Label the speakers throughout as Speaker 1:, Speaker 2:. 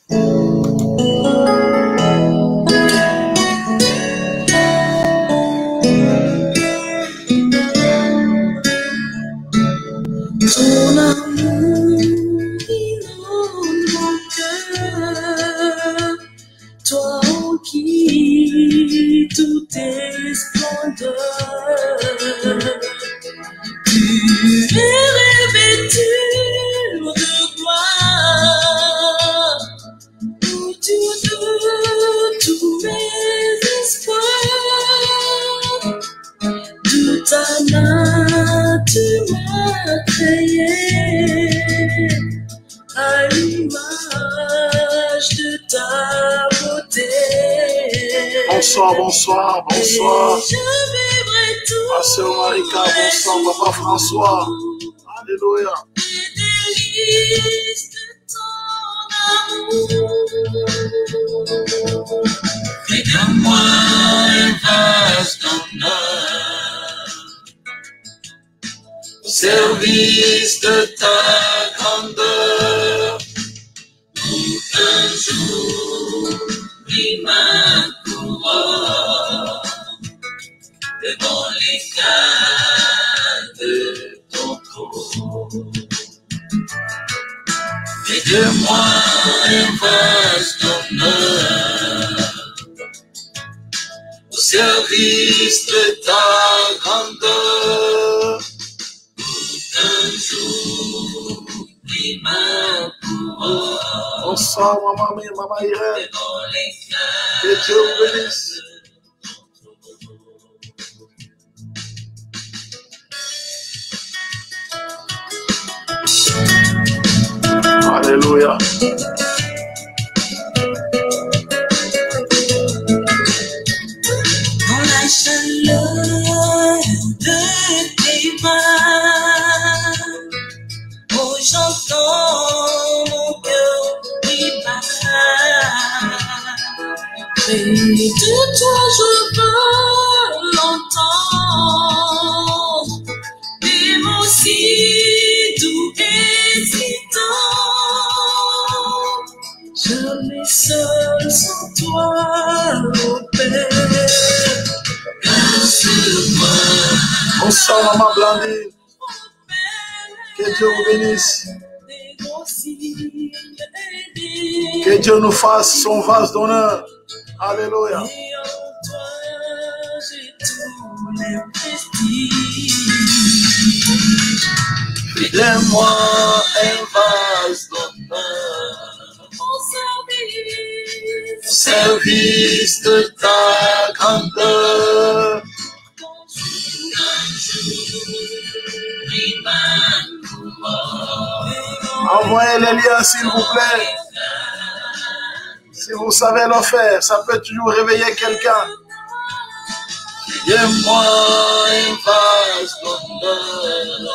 Speaker 1: Ton amour inonde mon cœur, toi en qui tout est splendeur. Tu es revêture de gloire, autour de tous mes espoirs. De ta main tu m'as créé, à l'image de ta beauté.
Speaker 2: Bonsoir, bonsoir, bonsoir.
Speaker 1: Je vivrai tout.
Speaker 2: Pasteur Marika, bonsoir, Papa François. Alléluia.
Speaker 1: Les délices de ton amour. Fais de moi un vase d'honneur, au service de ta grandeur, pour qu'un jour brille ma couronne devant l'éclat de ton trône. Fais de moi un vase d'honneur, au service de ta grandeur, pour qu'un jour brille ma couronne.
Speaker 2: Bonsoir, maman Irène. Que Dieu vous bénisse. Alléluia.
Speaker 1: Dans la chaleur de tes mains, oh j'entends mon cœur qui bat. Et de toi je veux l'entendre, des mots si doux et si tendres. Jamais seul sans toi, oh Père.
Speaker 2: Bonsoir, maman Blandine. Que Dieu vous bénisse. Que Dieu nous fasse son vase d'honneur. Alléluia.
Speaker 1: Fais-moi un vase d'honneur, au service de ta grandeur.
Speaker 2: Envoyez les liens, s'il vous plaît. Si vous savez le faire, ça peut toujours réveiller quelqu'un.
Speaker 1: Fais-moi un vase d'honneur,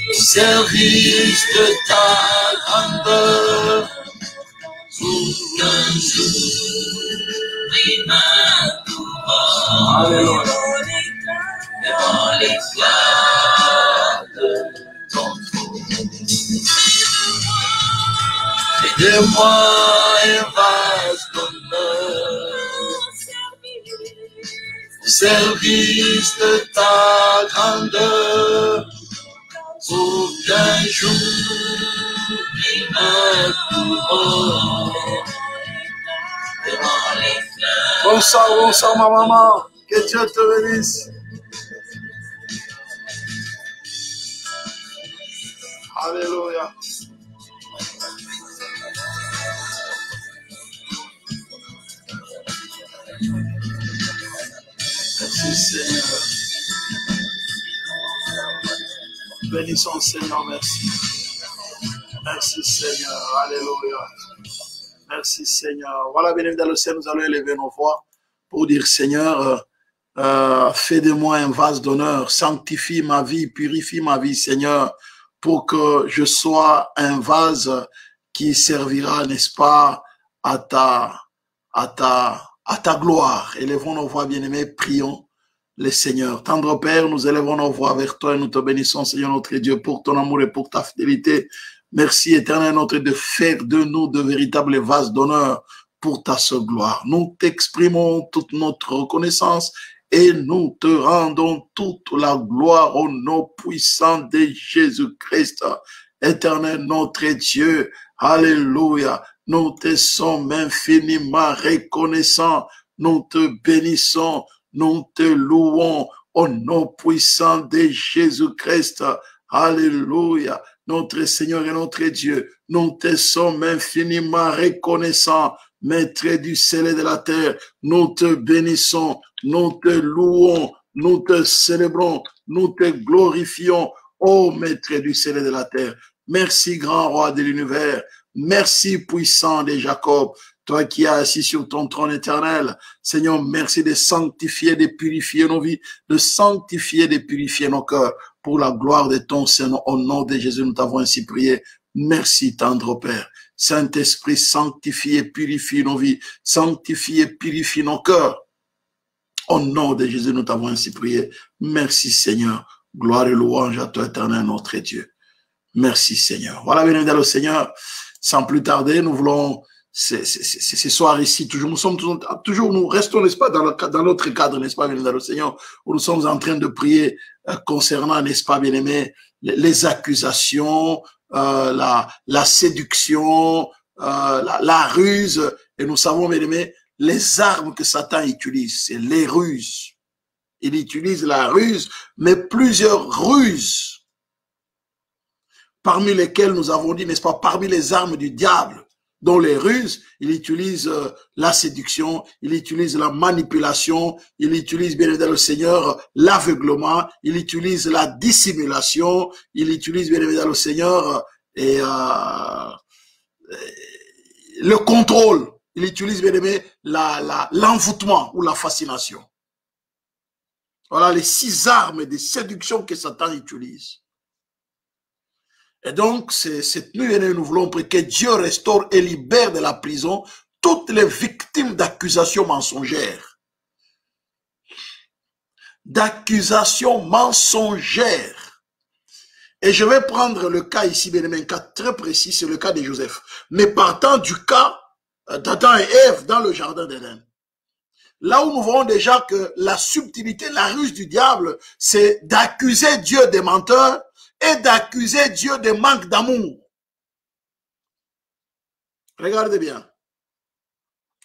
Speaker 1: au service de ta grandeur, pour qu'un jour brille ma couronne.
Speaker 2: Alléluia.
Speaker 1: Devant l'éclat de ton trône. Fais-moi un vase d'honneur, au service de ta grandeur, pour qu'un jour brille ma couronne. Devant l'éclat.
Speaker 2: Bonsoir, bonsoir, ma maman. Que Dieu te bénisse. Alléluia. Merci Seigneur. Bénissons Seigneur, merci. Merci Seigneur. Alléluia. Merci Seigneur. Voilà, béni dans le ciel, nous allons élever nos voix pour dire Seigneur, fais de moi un vase d'honneur, sanctifie ma vie, purifie ma vie Seigneur, pour que je sois un vase qui servira, n'est-ce pas, à ta gloire. Élevons nos voix, bien-aimés, prions le Seigneur. Tendre Père, nous élevons nos voix vers toi et nous te bénissons, Seigneur notre Dieu, pour ton amour et pour ta fidélité. Merci, Éternel, notre de faire de nous de véritables vases d'honneur pour ta seule gloire. Nous t'exprimons toute notre reconnaissance et nous te rendons toute la gloire au nom puissant de Jésus-Christ. Éternel, notre Dieu, alléluia. Nous te sommes infiniment reconnaissants. Nous te bénissons, nous te louons au nom puissant de Jésus-Christ. Alléluia. Notre Seigneur et notre Dieu, nous te sommes infiniment reconnaissants. Maître du ciel et de la terre, nous te bénissons, nous te louons, nous te célébrons, nous te glorifions, ô Maître du ciel et de la terre. Merci, grand roi de l'univers. Merci, puissant de Jacob. Toi qui es assis sur ton trône éternel. Seigneur, merci de sanctifier, de purifier nos vies, de sanctifier, de purifier nos cœurs. Pour la gloire de ton Seigneur, au nom de Jésus, nous t'avons ainsi prié. Merci, tendre Père. Saint-Esprit, sanctifie et purifie nos vies. Sanctifie et purifie nos cœurs. Au nom de Jésus, nous t'avons ainsi prié. Merci, Seigneur. Gloire et louange à toi, éternel, notre Dieu. Merci, Seigneur. Voilà, bien le Seigneur. Sans plus tarder, nous voulons, ce soir ici, toujours, nous restons, n'est-ce pas, dans notre cadre, n'est-ce pas, bien le Seigneur, où nous sommes en train de prier concernant, n'est-ce pas, bien aimé, les accusations, la séduction, la ruse, et nous savons, bien aimé, les armes que Satan utilise, c'est les ruses. Il utilise la ruse, mais plusieurs ruses, parmi lesquelles nous avons dit, n'est-ce pas, parmi les armes du diable, dont les ruses, il utilise la séduction, il utilise la manipulation, il utilise, bien évidemment, le Seigneur, l'aveuglement, il utilise la dissimulation, il utilise, bien évidemment, le Seigneur, et le contrôle, il utilise, bien aimé, l'envoûtement ou la fascination. Voilà les 6 armes de séduction que Satan utilise. Et donc, cette nuit, nous voulons prier que Dieu restaure et libère de la prison toutes les victimes d'accusations mensongères. D'accusations mensongères. Et je vais prendre le cas ici, bien aimé, un cas très précis, c'est le cas de Joseph. Mais partant du cas d'Adam et Ève dans le jardin d'Éden. Là où nous voyons déjà que la subtilité, la ruse du diable, c'est d'accuser Dieu des menteurs et d'accuser Dieu de manque d'amour. Regardez bien.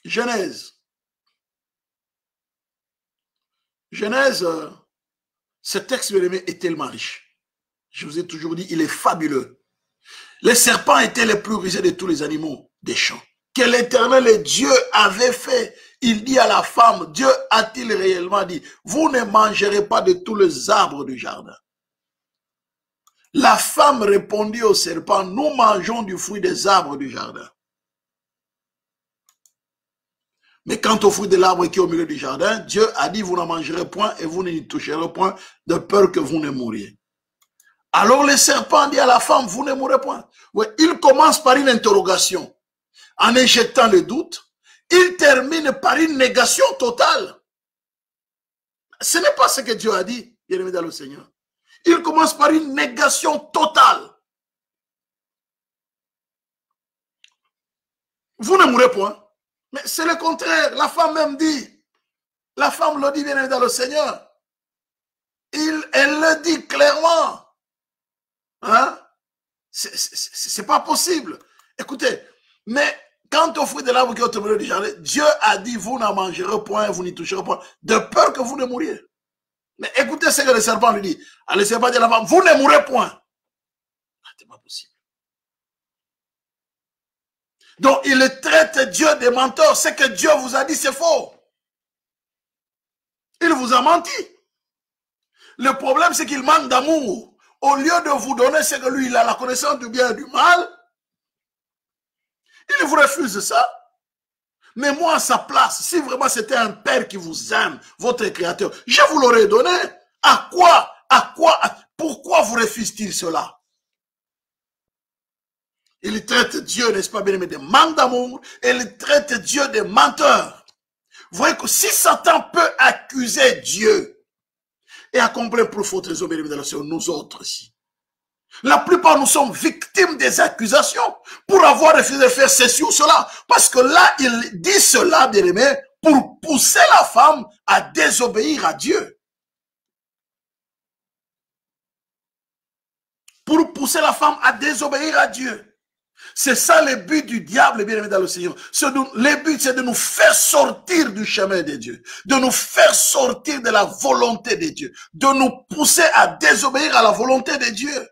Speaker 2: Genèse. Genèse, ce texte, bien aimé, est tellement riche. Je vous ai toujours dit, il est fabuleux. Les serpents étaient les plus rusés de tous les animaux des champs. Que l'Éternel et Dieu avait fait. Il dit à la femme, Dieu a-t-il réellement dit, vous ne mangerez pas de tous les arbres du jardin. La femme répondit au serpent, nous mangeons du fruit des arbres du jardin. Mais quant au fruit de l'arbre qui est au milieu du jardin, Dieu a dit, vous n'en mangerez point et vous n'y toucherez point, de peur que vous ne mouriez. Alors le serpent dit à la femme, vous ne mourrez point. Oui, il commence par une interrogation, en injectant le doute. Il termine par une négation totale. Ce n'est pas ce que Dieu a dit, bien-aimé dans le Seigneur. Il commence par une négation totale. Vous ne mourrez point. Mais c'est le contraire. La femme même dit. La femme le dit, bien-aimé dans le Seigneur. Elle le dit clairement. Hein? C'est pas possible. Écoutez, mais quant au fruit de l'arbre qui est au milieu du jardin, Dieu a dit, vous n'en mangerez point, vous n'y toucherez point, de peur que vous ne mouriez. Mais écoutez ce que le serpent lui dit. Le serpent dit à la femme, vous ne mourrez point. C'est pas possible. Donc, il traite Dieu des menteurs. Ce que Dieu vous a dit, c'est faux. Il vous a menti. Le problème, c'est qu'il manque d'amour. Au lieu de vous donner ce que lui, il a la connaissance du bien et du mal, il vous refuse ça. Mais moi, à sa place, si vraiment c'était un père qui vous aime, votre créateur, je vous l'aurais donné. À quoi? Pourquoi vous refuse-t-il cela? Il traite Dieu, n'est-ce pas bien aimé, de manque d'amour, et il traite Dieu de menteur. Vous voyez que si Satan peut accuser Didire et accomplir pour faute raison, bien aimé, dans le Seigneur, nous autres ici, La plupart, nous sommes victimes des accusations pour avoir refusé de faire ceci ou cela. Parce que là, il dit cela, bien-aimé, pour pousser la femme à désobéir à Dieu. Pour pousser la femme à désobéir à Dieu. C'est ça le but du diable, bien-aimé dans le Seigneur. Le but, c'est de nous faire sortir du chemin de Dieu, de nous faire sortir de la volonté de Dieu, de nous pousser à désobéir à la volonté de Dieu.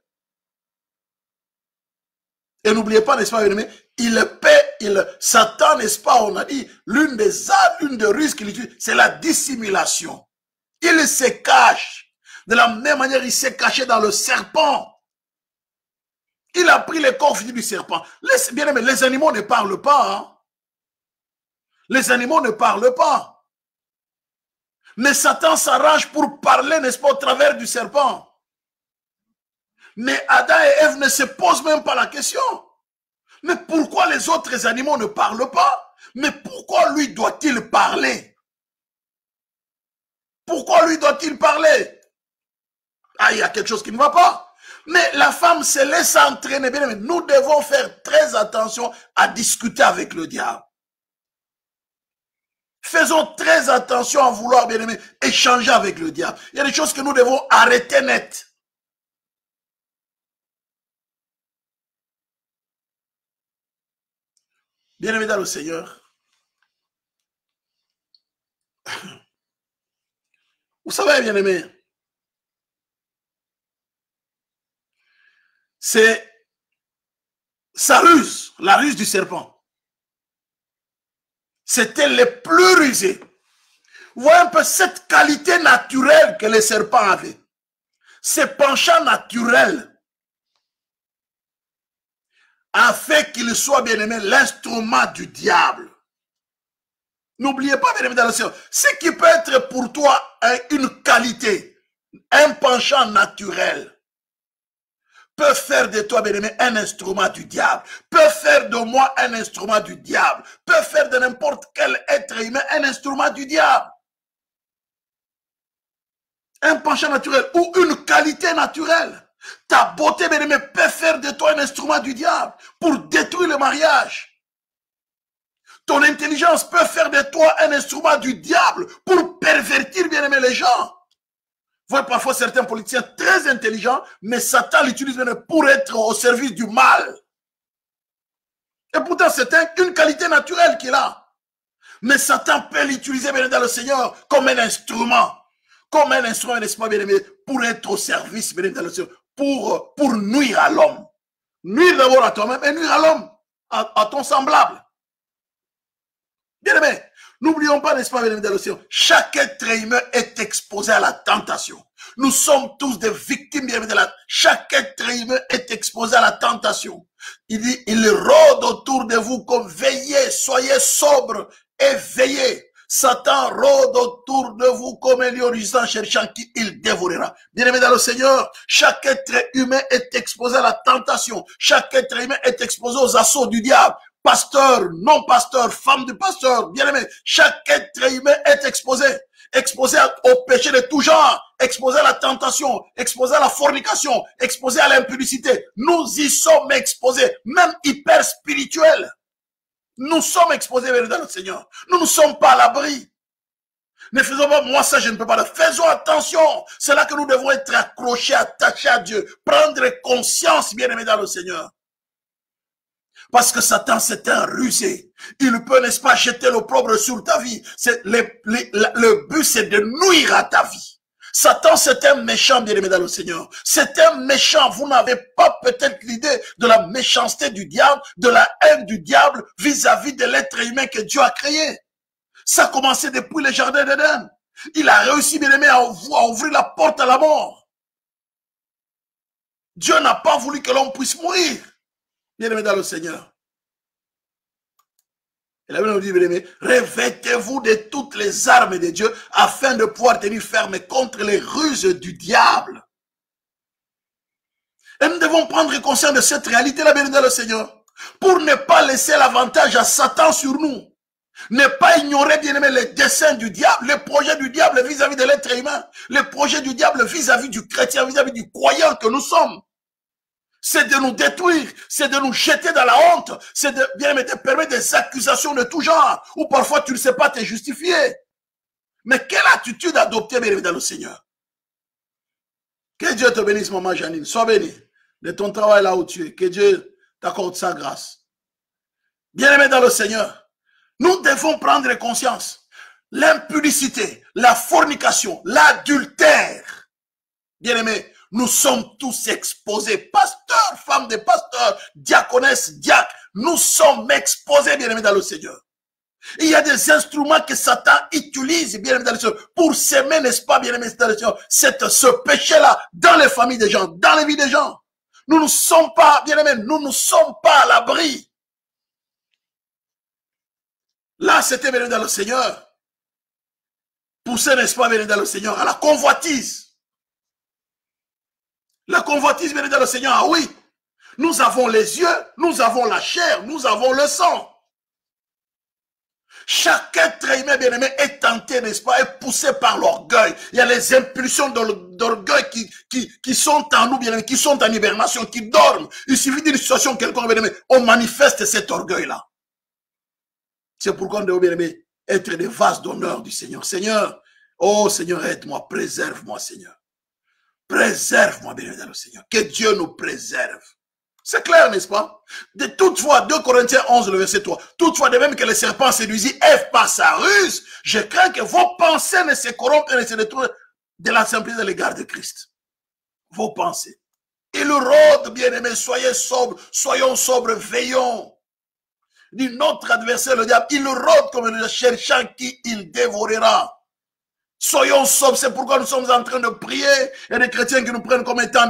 Speaker 2: Et n'oubliez pas, n'est-ce pas, bien-aimé, Satan, n'est-ce pas, on a dit, l'une des armes, l'une des ruses qu'il utilise, c'est la dissimulation. Il se cache. De la même manière, il s'est caché dans le serpent. Il a pris le corps physique du serpent. Bien aimé, les animaux ne parlent pas. Hein? Les animaux ne parlent pas. Mais Satan s'arrange pour parler, n'est-ce pas, au travers du serpent. Mais Adam et Ève ne se posent même pas la question. Mais pourquoi les autres animaux ne parlent pas? Mais pourquoi lui doit-il parler? Pourquoi lui doit-il parler? Ah, il y a quelque chose qui ne va pas. Mais la femme se laisse entraîner. Bien aimé, nous devons faire très attention à discuter avec le diable. Faisons très attention à vouloir, bien aimé, échanger avec le diable. Il y a des choses que nous devons arrêter net. Bien aimé dans le Seigneur. Vous savez, bien aimé, c'est sa ruse, la ruse du serpent. C'était le plus rusé. Vous voyez un peu cette qualité naturelle que le serpent avait. Ce penchant naturel a fait qu'il soit, bien aimé, l'instrument du diable. N'oubliez pas, bien aimé dans le Seigneur, ce qui peut être pour toi une qualité, un penchant naturel, peut faire de toi, bien-aimé, un instrument du diable, peut faire de moi un instrument du diable, peut faire de n'importe quel être humain un instrument du diable. Un penchant naturel ou une qualité naturelle. Ta beauté, bien-aimé, peut faire de toi un instrument du diable pour détruire le mariage. Ton intelligence peut faire de toi un instrument du diable pour pervertir, bien-aimé, les gens. Vous voyez parfois certains politiciens très intelligents, mais Satan l'utilise pour être au service du mal. Et pourtant, c'est une qualité naturelle qu'il a. Mais Satan peut l'utiliser, bien dans le Seigneur, comme un instrument. Comme un instrument, n'est-ce pas, bien aimé, pour être au service, bien dans le Seigneur, pour nuire à l'homme. Nuire d'abord à toi-même et nuire à l'homme, à ton semblable. Bien aimé, n'oublions pas, n'est-ce pas, bien aimé dans le Seigneur, chaque être humain est exposé à la tentation. Nous sommes tous des victimes, bien aimé, chaque être humain est exposé à la tentation. Il dit, il rôde autour de vous comme veillez, soyez sobres et veillez. Satan rôde autour de vous comme un lion rugissant cherchant qui il dévorera. Bien aimé dans le Seigneur, chaque être humain est exposé à la tentation. Chaque être humain est exposé aux assauts du diable. Pasteur, non pasteur, femme de pasteur, bien aimé, chaque être humain est exposé au péché de tout genre, exposé à la tentation, exposé à la fornication, exposé à l'impudicité. Nous y sommes exposés, même hyper spirituels. Nous sommes exposés dans le Seigneur. Nous ne sommes pas à l'abri. Ne faisons pas, moi ça je ne peux pas. Faisons attention. C'est là que nous devons être accrochés, attachés à Dieu. Prendre conscience, bien aimé dans le Seigneur. Parce que Satan, c'est un rusé. Il peut, n'est-ce pas, jeter l'opprobre sur ta vie. Le but, c'est de nuire à ta vie. Satan, c'est un méchant, bien-aimé dans le Seigneur. C'est un méchant. Vous n'avez pas peut-être l'idée de la méchanceté du diable, de la haine du diable vis-à-vis de l'être humain que Dieu a créé. Ça a commencé depuis le jardin d'Éden. Il a réussi, bien-aimé, à ouvrir la porte à la mort. Dieu n'a pas voulu que l'homme puisse mourir. Bien-aimé dans le Seigneur. Et la Bible nous dit, bien-aimé, revêtez-vous de toutes les armes de Dieu afin de pouvoir tenir ferme contre les ruses du diable. Et nous devons prendre conscience de cette réalité-là, bien-aimé dans le Seigneur, pour ne pas laisser l'avantage à Satan sur nous. Ne pas ignorer, bien-aimé, les desseins du diable, les projets du diable vis-à-vis de l'être humain, les projets du diable vis-à-vis du chrétien, vis-à-vis du croyant que nous sommes. c'est de nous détruire, c'est de nous jeter dans la honte, c'est de, bien aimé, de permettre des accusations de tout genre, ou parfois tu ne sais pas te justifier. Mais quelle attitude adopter, bien aimé, dans le Seigneur? Que Dieu te bénisse, maman Janine. Sois bénie de ton travail là où tu es. Que Dieu t'accorde sa grâce. Bien aimé dans le Seigneur, nous devons prendre conscience. L'impudicité, la fornication, l'adultère. Bien aimé, nous sommes tous exposés. Pasteurs, femmes de pasteurs, diaconesses, diacres, nous sommes exposés, bien aimé dans le Seigneur. Il y a des instruments que Satan utilise, bien aimé dans le Seigneur, pour s'aimer, n'est-ce pas, bien aimé dans le Seigneur, ce péché-là dans les familles des gens, dans les vies des gens. Nous ne sommes pas, bien aimé, nous ne sommes pas à l'abri. Là, c'était, bien aimé dans le Seigneur. Pousser, n'est-ce pas, bien aimé dans le Seigneur, à la convoitise. La convoitise, bien aimé dans le Seigneur, ah oui. Nous avons les yeux, nous avons la chair, nous avons le sang. Chaque être humain, bien aimé, est tenté, n'est-ce pas, est poussé par l'orgueil. Il y a les impulsions d'orgueil qui sont en nous, bien aimé, qui sont en hibernation, qui dorment. Il suffit d'une situation quelconque, bien aimé, on manifeste cet orgueil-là. C'est pourquoi on doit, bien aimé, être des vases d'honneur du Seigneur. Seigneur, oh Seigneur, aide-moi, préserve-moi, Seigneur. Préserve-moi, bien aimé, dans le Seigneur. Que Dieu nous préserve. C'est clair, n'est-ce pas? De toutefois, 2 Corinthiens 11, le verset 3. Toutefois, de même que le serpent séduisit Ève par sa ruse, je crains que vos pensées ne se corrompent et ne se détruisent de la simplicité à l'égard de Christ. Vos pensées. Il rôde, bien-aimés, soyez sobres, soyons sobres, veillons. Dit notre adversaire, le diable, il rôde comme le cherchant qui il dévorera. Soyons sobres, c'est pourquoi nous sommes en train de prier. Il y a des chrétiens qui nous prennent comme étant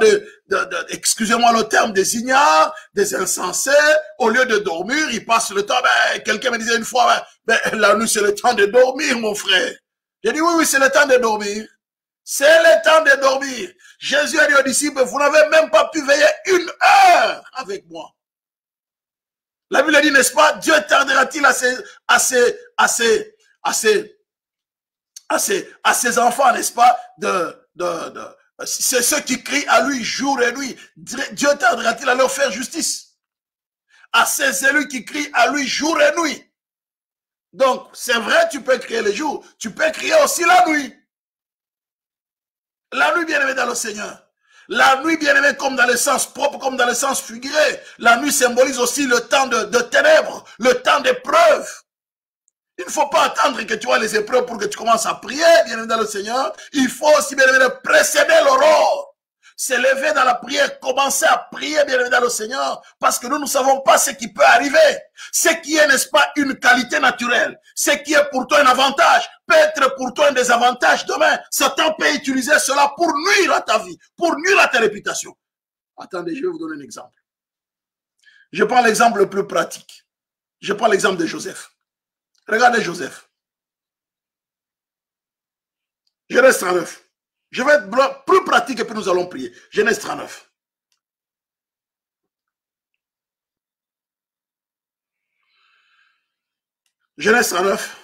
Speaker 2: excusez-moi le terme, des ignares, des insensés. Au lieu de dormir, ils passent le temps. Ben, quelqu'un me disait une fois, la nuit c'est le temps de dormir, mon frère. J'ai dit oui, c'est le temps de dormir. C'est le temps de dormir. Jésus a dit aux disciples, vous n'avez même pas pu veiller 1 heure avec moi. La Bible dit, n'est-ce pas, Dieu tardera-t-il à ses enfants, n'est-ce pas, c'est ceux qui crient à lui jour et nuit. Dieu tardera-t-il à leur faire justice? À ces élus qui crient à lui jour et nuit. Donc, c'est vrai, tu peux crier le jour, tu peux crier aussi la nuit. La nuit, bien-aimé dans le Seigneur. La nuit, bien-aimé, comme dans le sens propre, comme dans le sens figuré. La nuit symbolise aussi le temps de ténèbres, le temps d'épreuve. Il ne faut pas attendre que tu aies les épreuves pour que tu commences à prier, bien-aimé dans le Seigneur. Il faut aussi, bien-aimé, précéder l'aurore. Se lever dans la prière, commencer à prier, bien-aimé dans le Seigneur, parce que nous ne savons pas ce qui peut arriver. Ce qui est, n'est-ce pas, une qualité naturelle. Ce qui est pour toi un avantage, peut être pour toi un désavantage demain. Satan peut utiliser cela pour nuire à ta vie, pour nuire à ta réputation. Attendez, je vais vous donner un exemple. Je prends l'exemple le plus pratique. Je prends l'exemple de Joseph. Regardez Joseph. Genèse 39. Je vais être plus pratique et puis nous allons prier. Genèse 39. Genèse 39.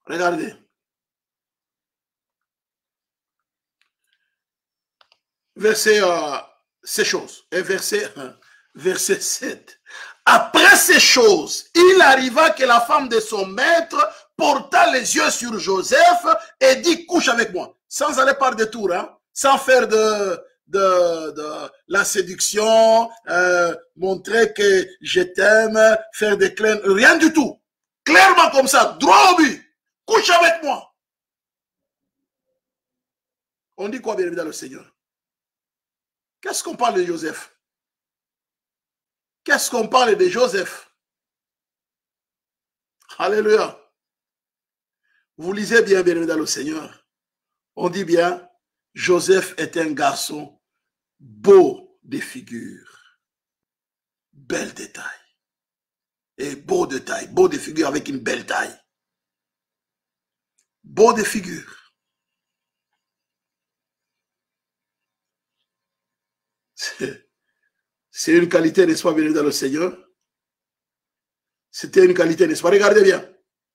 Speaker 2: Regardez. Verset, ces choses. Et verset 7. Après ces choses, il arriva que la femme de son maître porta les yeux sur Joseph et dit, couche avec moi. Sans aller par détour, hein, sans faire de la séduction, montrer que je t'aime, faire des clins, rien du tout. Clairement comme ça, droit au but. Couche avec moi. On dit quoi, bien évidemment, le Seigneur? Qu'est-ce qu'on parle de Joseph? Qu'est-ce qu'on parle de Joseph? Alléluia. Vous lisez bien, bien évidemment, le Seigneur. On dit bien, Joseph est un garçon beau de figure, bel de taille. Et beau de taille, beau de figure avec une belle taille. Beau de figure. C'est une qualité, n'est-ce pas, bien dans le Seigneur? C'était une qualité, n'est-ce pas? Regardez bien.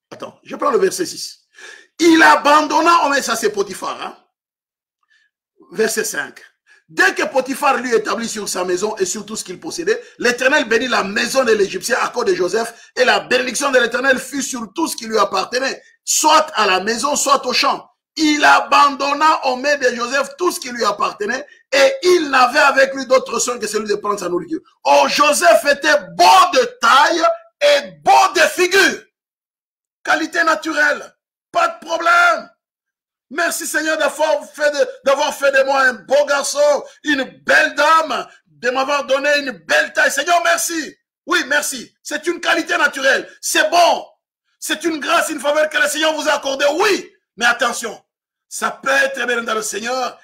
Speaker 2: Attends, je prends le verset 6. Il abandonna, on met ça, c'est Potiphar. Hein? verset 5. Dès que Potiphar lui établit sur sa maison et sur tout ce qu'il possédait, l'Éternel bénit la maison de l'Égyptien à cause de Joseph, et la bénédiction de l'Éternel fut sur tout ce qui lui appartenait, soit à la maison, soit au champ. Il abandonna aux mains de Joseph tout ce qui lui appartenait, et il n'avait avec lui d'autre soin que celui de prendre sa nourriture. Oh, Joseph était beau de taille et beau de figure. Qualité naturelle, pas de problème. Merci Seigneur d'avoir fait de moi un beau garçon, une belle dame, de m'avoir donné une belle taille. Seigneur, merci. Oui, merci. C'est une qualité naturelle. C'est bon. C'est une grâce, une faveur que le Seigneur vous a accordée. Oui, mais attention. Ça peut être bien dans le Seigneur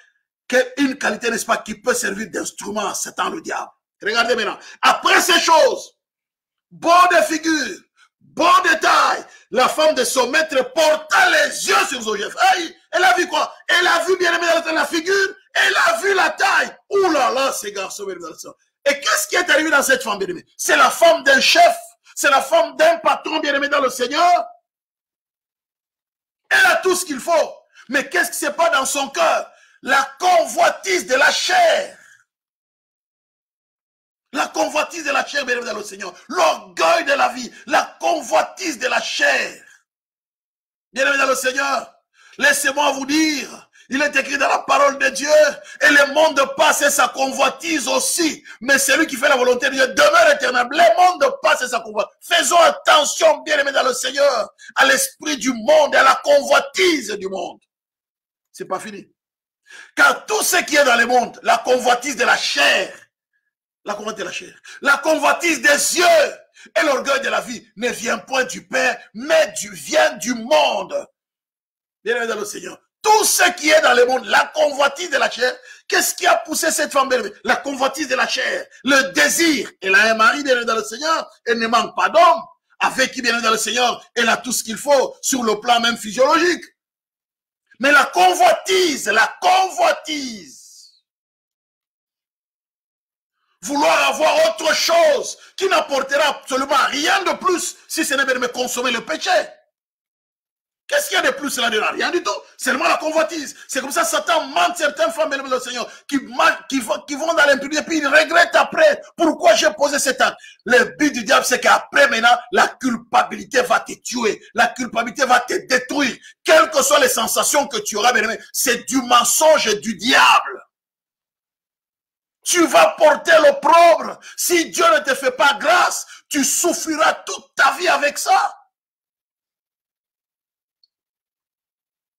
Speaker 2: qu'une qualité, n'est-ce pas, qui peut servir d'instrument à Satan, le diable. Regardez maintenant. Après ces choses, beau de figure, beau détail, la femme de son maître porta les yeux sur Joseph. Elle a vu quoi? Elle a vu bien aimé dans la figure, elle a vu la taille. Ouh là là, ces garçons, bien aimé. Et qu'est-ce qui est arrivé dans cette femme bien aimée? C'est la femme d'un chef, c'est la femme d'un patron bien aimé dans le Seigneur. Elle a tout ce qu'il faut. Mais qu'est-ce qui se passe dans son cœur? La convoitise de la chair. La convoitise de la chair, bien aimé dans le Seigneur. L'orgueil de la vie. La convoitise de la chair. Bien aimé dans le Seigneur. Laissez-moi vous dire, il est écrit dans la parole de Dieu, et le monde passe et sa convoitise aussi, mais celui qui fait la volonté de Dieu demeure éternel. Le monde passe et sa convoitise. Faisons attention, bien aimé dans le Seigneur, à l'esprit du monde et à la convoitise du monde. C'est pas fini. Car tout ce qui est dans le monde, la convoitise de la chair, la convoitise de la chair, la convoitise des yeux et l'orgueil de la vie ne vient point du Père, mais vient du monde. Bien aimé dans le Seigneur. Tout ce qui est dans le monde, la convoitise de la chair, qu'est-ce qui a poussé cette femme bien aimée? La convoitise de la chair, le désir. Elle a un mari bien aimé dans le Seigneur, elle ne manque pas d'homme. Avec qui bien aimé dans le Seigneur, elle a tout ce qu'il faut sur le plan même physiologique. Mais la convoitise, vouloir avoir autre chose qui n'apportera absolument rien de plus si ce n'est pas de consommer le péché. Qu'est-ce qu'il y a de plus là-dedans? Rien du tout. Seulement la convoitise. C'est comme ça Satan mente certaines femmes, bien aimées dans le Seigneur, qui vont dans l'impunité, puis ils regrettent après. Pourquoi j'ai posé cet acte? Le but du diable, c'est qu'après maintenant, la culpabilité va te tuer. La culpabilité va te détruire. Quelles que soient les sensations que tu auras, bien aimé, c'est du mensonge et du diable. Tu vas porter l'opprobre. Si Dieu ne te fait pas grâce, tu souffriras toute ta vie avec ça.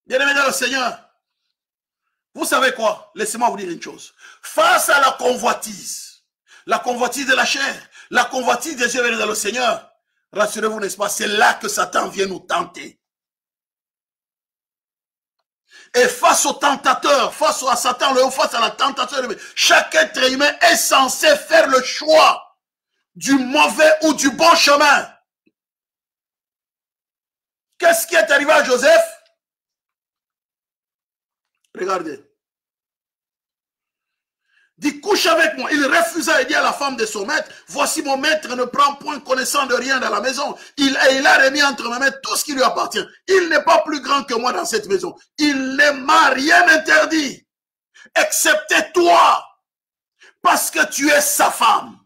Speaker 2: Bien-aimés dans le Seigneur, vous savez quoi? Laissez-moi vous dire une chose. Face à la convoitise de la chair, la convoitise des yeux dans le Seigneur, rassurez-vous, n'est-ce pas? C'est là que Satan vient nous tenter. Et face au tentateur, face à Satan, face à la tentation, chaque être humain est censé faire le choix du mauvais ou du bon chemin. Qu'est-ce qui est arrivé à Joseph? Regardez. Dit, couche avec moi. Il refusa et dit à la femme de son maître, voici mon maître ne prend point connaissance de rien dans la maison. Il a remis entre mes mains tout ce qui lui appartient. Il n'est pas plus grand que moi dans cette maison. Il ne m'a rien interdit, excepté toi, parce que tu es sa femme.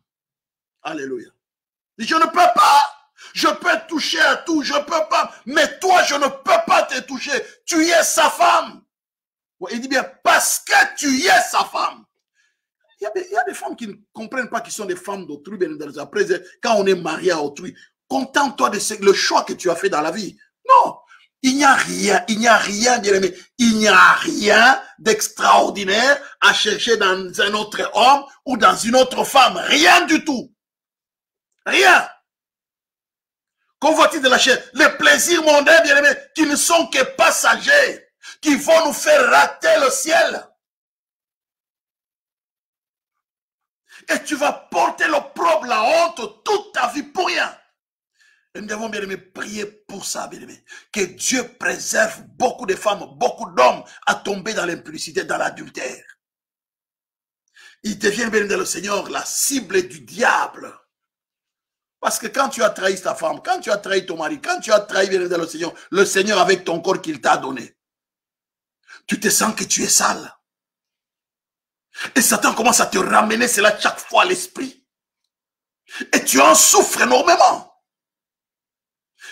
Speaker 2: Alléluia. Il dit, je ne peux pas. Je peux toucher à tout, je ne peux pas. Mais toi, je ne peux pas te toucher. Tu es sa femme. Il dit bien, parce que tu es sa femme. Il y a des femmes qui ne comprennent pas qu'ils sont des femmes d'autrui. Après, quand on est marié à autrui, contente-toi de le choix que tu as fait dans la vie. Non, il n'y a rien, bien aimé, il n'y a rien d'extraordinaire à chercher dans un autre homme ou dans une autre femme. Rien du tout. Rien. Convoitise de la chair, les plaisirs mondains, bien aimé, qui ne sont que passagers, qui vont nous faire rater le ciel. Et tu vas porter l'opprobre, la honte toute ta vie pour rien. Et nous devons, bien aimé, prier pour ça, bien aimé. Que Dieu préserve beaucoup de femmes, beaucoup d'hommes à tomber dans l'impudicité, dans l'adultère. Ils deviennent, bien aimé, dans le Seigneur, la cible du diable. Parce que quand tu as trahi ta femme, quand tu as trahi ton mari, quand tu as trahi, bien aimé, dans le Seigneur avec ton corps qu'il t'a donné, tu te sens que tu es sale. Et Satan commence à te ramener cela chaque fois à l'esprit. Et tu en souffres énormément.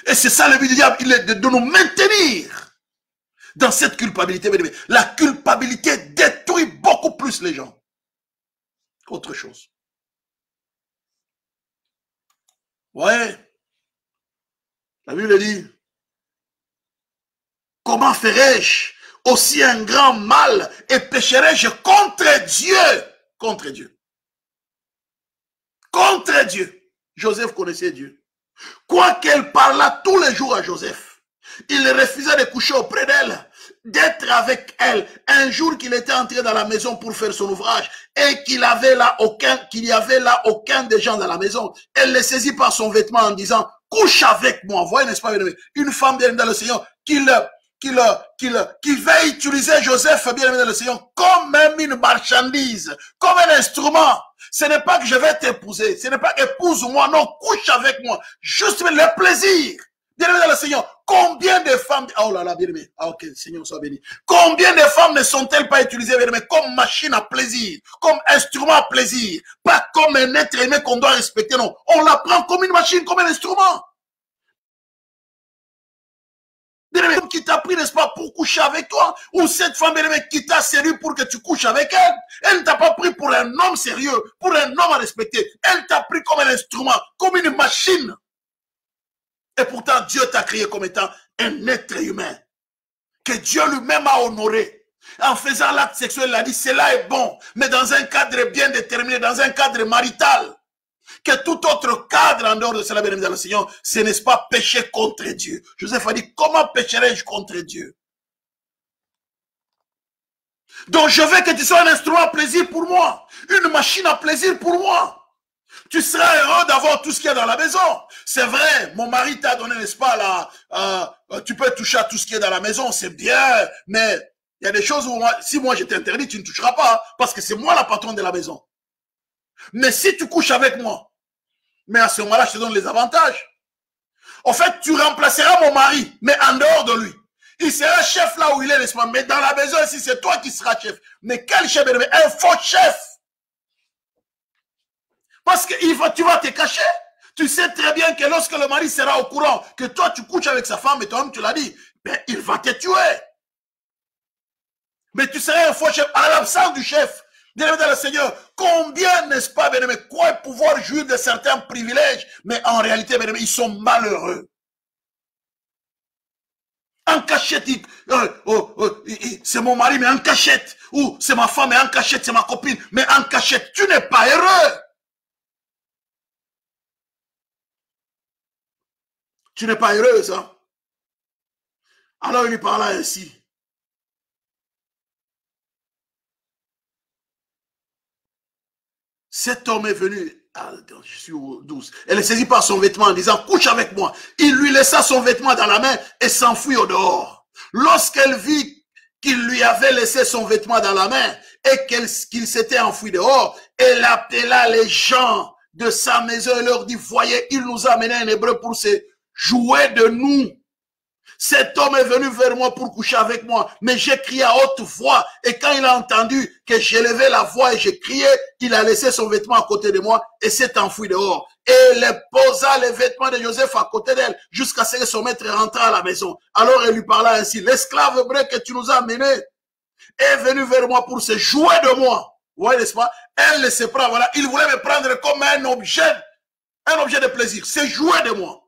Speaker 2: Et c'est ça le but du diable, il est de nous maintenir dans cette culpabilité. La culpabilité détruit beaucoup plus les gens qu'autre chose. Ouais. La Bible dit, comment ferais-je aussi un grand mal et pécherais-je contre Dieu? Contre Dieu. Contre Dieu. Joseph connaissait Dieu. Quoiqu'elle parlât tous les jours à Joseph, il refusait de coucher auprès d'elle, d'être avec elle. Un jour qu'il était entré dans la maison pour faire son ouvrage et qu'il y avait là aucun des gens dans la maison, elle le saisit par son vêtement en disant, couche avec moi. Vous voyez, n'est-ce pas, une femme bien dans le Seigneur qui va utiliser Joseph, bien aimé dans le Seigneur, comme même une marchandise, comme un instrument. Ce n'est pas que je vais t'épouser, ce n'est pas épouse-moi, non, couche avec moi. Juste le plaisir. Bien aimé dans le Seigneur, combien de femmes, oh là là, bien aimé, ah ok, Seigneur soit béni. Combien de femmes ne sont-elles pas utilisées, bien aimé, comme machine à plaisir, comme instrument à plaisir, pas comme un être aimé qu'on doit respecter, non. On la prend comme une machine, comme un instrument. Bien-aimé, qui t'a pris, n'est-ce pas, pour coucher avec toi, ou cette femme, bien-aimé, qui t'a séduit pour que tu couches avec elle, elle ne t'a pas pris pour un homme sérieux, pour un homme à respecter, elle t'a pris comme un instrument, comme une machine. Et pourtant, Dieu t'a créé comme étant un être humain, que Dieu lui-même a honoré. En faisant l'acte sexuel, il a dit, cela est bon, mais dans un cadre bien déterminé, dans un cadre marital. Que tout autre cadre en dehors de cela, bien aimé dans le Seigneur, ce n'est pas pécher contre Dieu. Joseph a dit, comment pécherai-je contre Dieu? Donc je veux que tu sois un instrument à plaisir pour moi, une machine à plaisir pour moi. Tu seras heureux d'avoir tout ce qu'il y a dans la maison. C'est vrai, mon mari t'a donné, n'est-ce pas, là, tu peux toucher à tout ce qui est dans la maison, c'est bien, mais il y a des choses où si moi je t'interdis, tu ne toucheras pas, parce que c'est moi la patronne de la maison. Mais si tu couches avec moi, mais à ce moment-là, je te donne les avantages. En fait, tu remplaceras mon mari, mais en dehors de lui. Il sera chef là où il est, n'est-ce pas? Mais dans la maison ici, c'est toi qui seras chef. Mais quel chef? Un faux chef. Parce que tu vas te cacher. Tu sais très bien que lorsque le mari sera au courant que toi, tu couches avec sa femme et toi-même, tu l'as dit, ben, il va te tuer. Mais tu seras un faux chef à l'absence du chef. Bien-aimé dans le Seigneur, combien, n'est-ce pas, bien-aimé, croient pouvoir jouir de certains privilèges, mais en réalité, bien-aimé, ils sont malheureux. En cachette, c'est mon mari, mais en cachette. Ou c'est ma femme, mais en cachette, c'est ma copine, mais en cachette. Tu n'es pas heureux. Tu n'es pas heureuse, hein? Alors il lui parla ainsi. Cet homme est venu, je suis au 12, elle est saisie par son vêtement en disant, couche avec moi. Il lui laissa son vêtement dans la main et s'enfuit au dehors. Lorsqu'elle vit qu'il lui avait laissé son vêtement dans la main et qu'il s'était enfui dehors, elle appela les gens de sa maison et leur dit, voyez, il nous a amené un hébreu pour se jouer de nous. Cet homme est venu vers moi pour coucher avec moi, mais j'ai crié à haute voix, et quand il a entendu que j'élevais la voix et j'ai crié, il a laissé son vêtement à côté de moi et s'est enfui dehors. Et elle posa les vêtements de Joseph à côté d'elle jusqu'à ce que son maître rentre à la maison. Alors elle lui parla ainsi, l'esclave hébreu que tu nous as amené est venu vers moi pour se jouer de moi. Vous voyez, n'est-ce pas? Elle ne se prend, voilà, il voulait me prendre comme un objet de plaisir, se jouer de moi.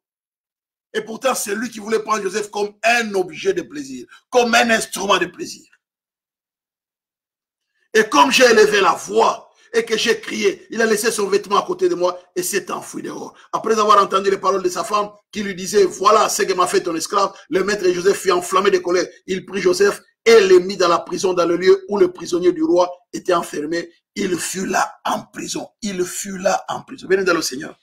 Speaker 2: Et pourtant, c'est lui qui voulait prendre Joseph comme un objet de plaisir, comme un instrument de plaisir. Et comme j'ai élevé la voix et que j'ai crié, il a laissé son vêtement à côté de moi et s'est enfui dehors. Après avoir entendu les paroles de sa femme qui lui disait, voilà ce que m'a fait ton esclave, le maître de Joseph fut enflammé de colère. Il prit Joseph et le mit dans la prison, dans le lieu où le prisonnier du roi était enfermé. Il fut là en prison. Il fut là en prison. Venez dans le Seigneur.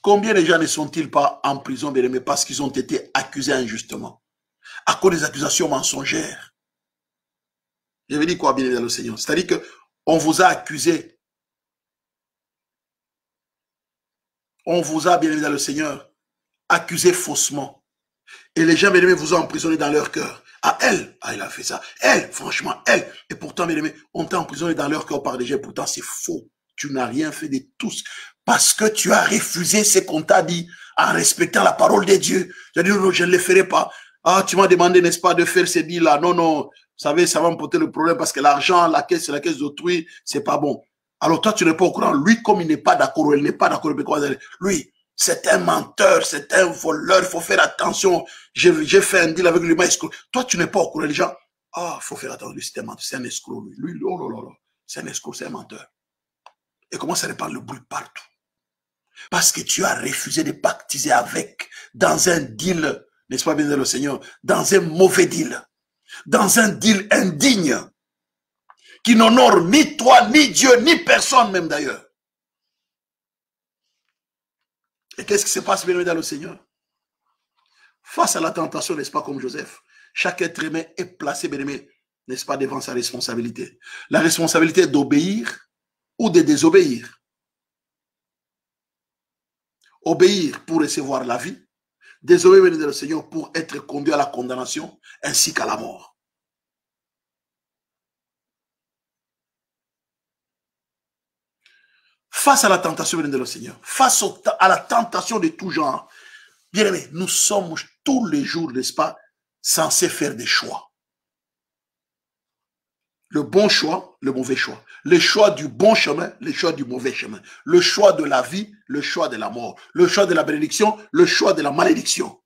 Speaker 2: Combien de gens ne sont-ils pas en prison, bien aimés, parce qu'ils ont été accusés injustement, à cause des accusations mensongères? Je veux dire quoi, bien aimé dans le Seigneur? C'est-à-dire qu'on vous a accusé. On vous a, bien aimé dans le Seigneur, accusé faussement. Et les gens, bien aimés, vous ont emprisonné dans leur cœur. Ah, elle, ah, il a fait ça. Elle, franchement, elle. Et pourtant, bien aimé, on t'a emprisonné dans leur cœur par des gens. Pourtant, c'est faux. Tu n'as rien fait de tous. Parce que tu as refusé ce qu'on t'a dit en respectant la parole de Dieu. Tu as dit, non, je ne le ferai pas. Ah, tu m'as demandé, n'est-ce pas, de faire ces deals-là. Non, non, vous savez, ça va me porter le problème parce que l'argent, la caisse d'autrui, c'est pas bon. Alors toi, tu n'es pas au courant. Lui, comme il n'est pas d'accord, elle n'est pas d'accord. Lui, c'est un menteur, c'est un voleur, il faut faire attention. J'ai fait un deal avec lui, escroc. Toi, tu n'es pas au courant. Les gens, ah, il faut faire attention, lui, c'est un menteur, c'est un escroc, lui. Lui, oh là là là, c'est un escroc, c'est un menteur. Et commence à répandre le bruit partout. Parce que tu as refusé de pactiser avec, dans un deal, n'est-ce pas bien le Seigneur, dans un mauvais deal, dans un deal indigne, qui n'honore ni toi, ni Dieu, ni personne même d'ailleurs. Et qu'est-ce qui se passe, bien aimé dans le Seigneur? Face à la tentation, n'est-ce pas, comme Joseph, chaque être humain est placé, bien aimé, n'est-ce pas, devant sa responsabilité. La responsabilité d'obéir ou de désobéir. Obéir pour recevoir la vie, désobéir, bien aimé dans le Seigneur, pour être conduit à la condamnation ainsi qu'à la mort. Face à la tentation de le Seigneur, face à la tentation de tout genre, bien aimé, nous sommes tous les jours, n'est-ce pas, censés faire des choix. Le bon choix, le mauvais choix. Le choix du bon chemin, le choix du mauvais chemin. Le choix de la vie, le choix de la mort. Le choix de la bénédiction, le choix de la malédiction.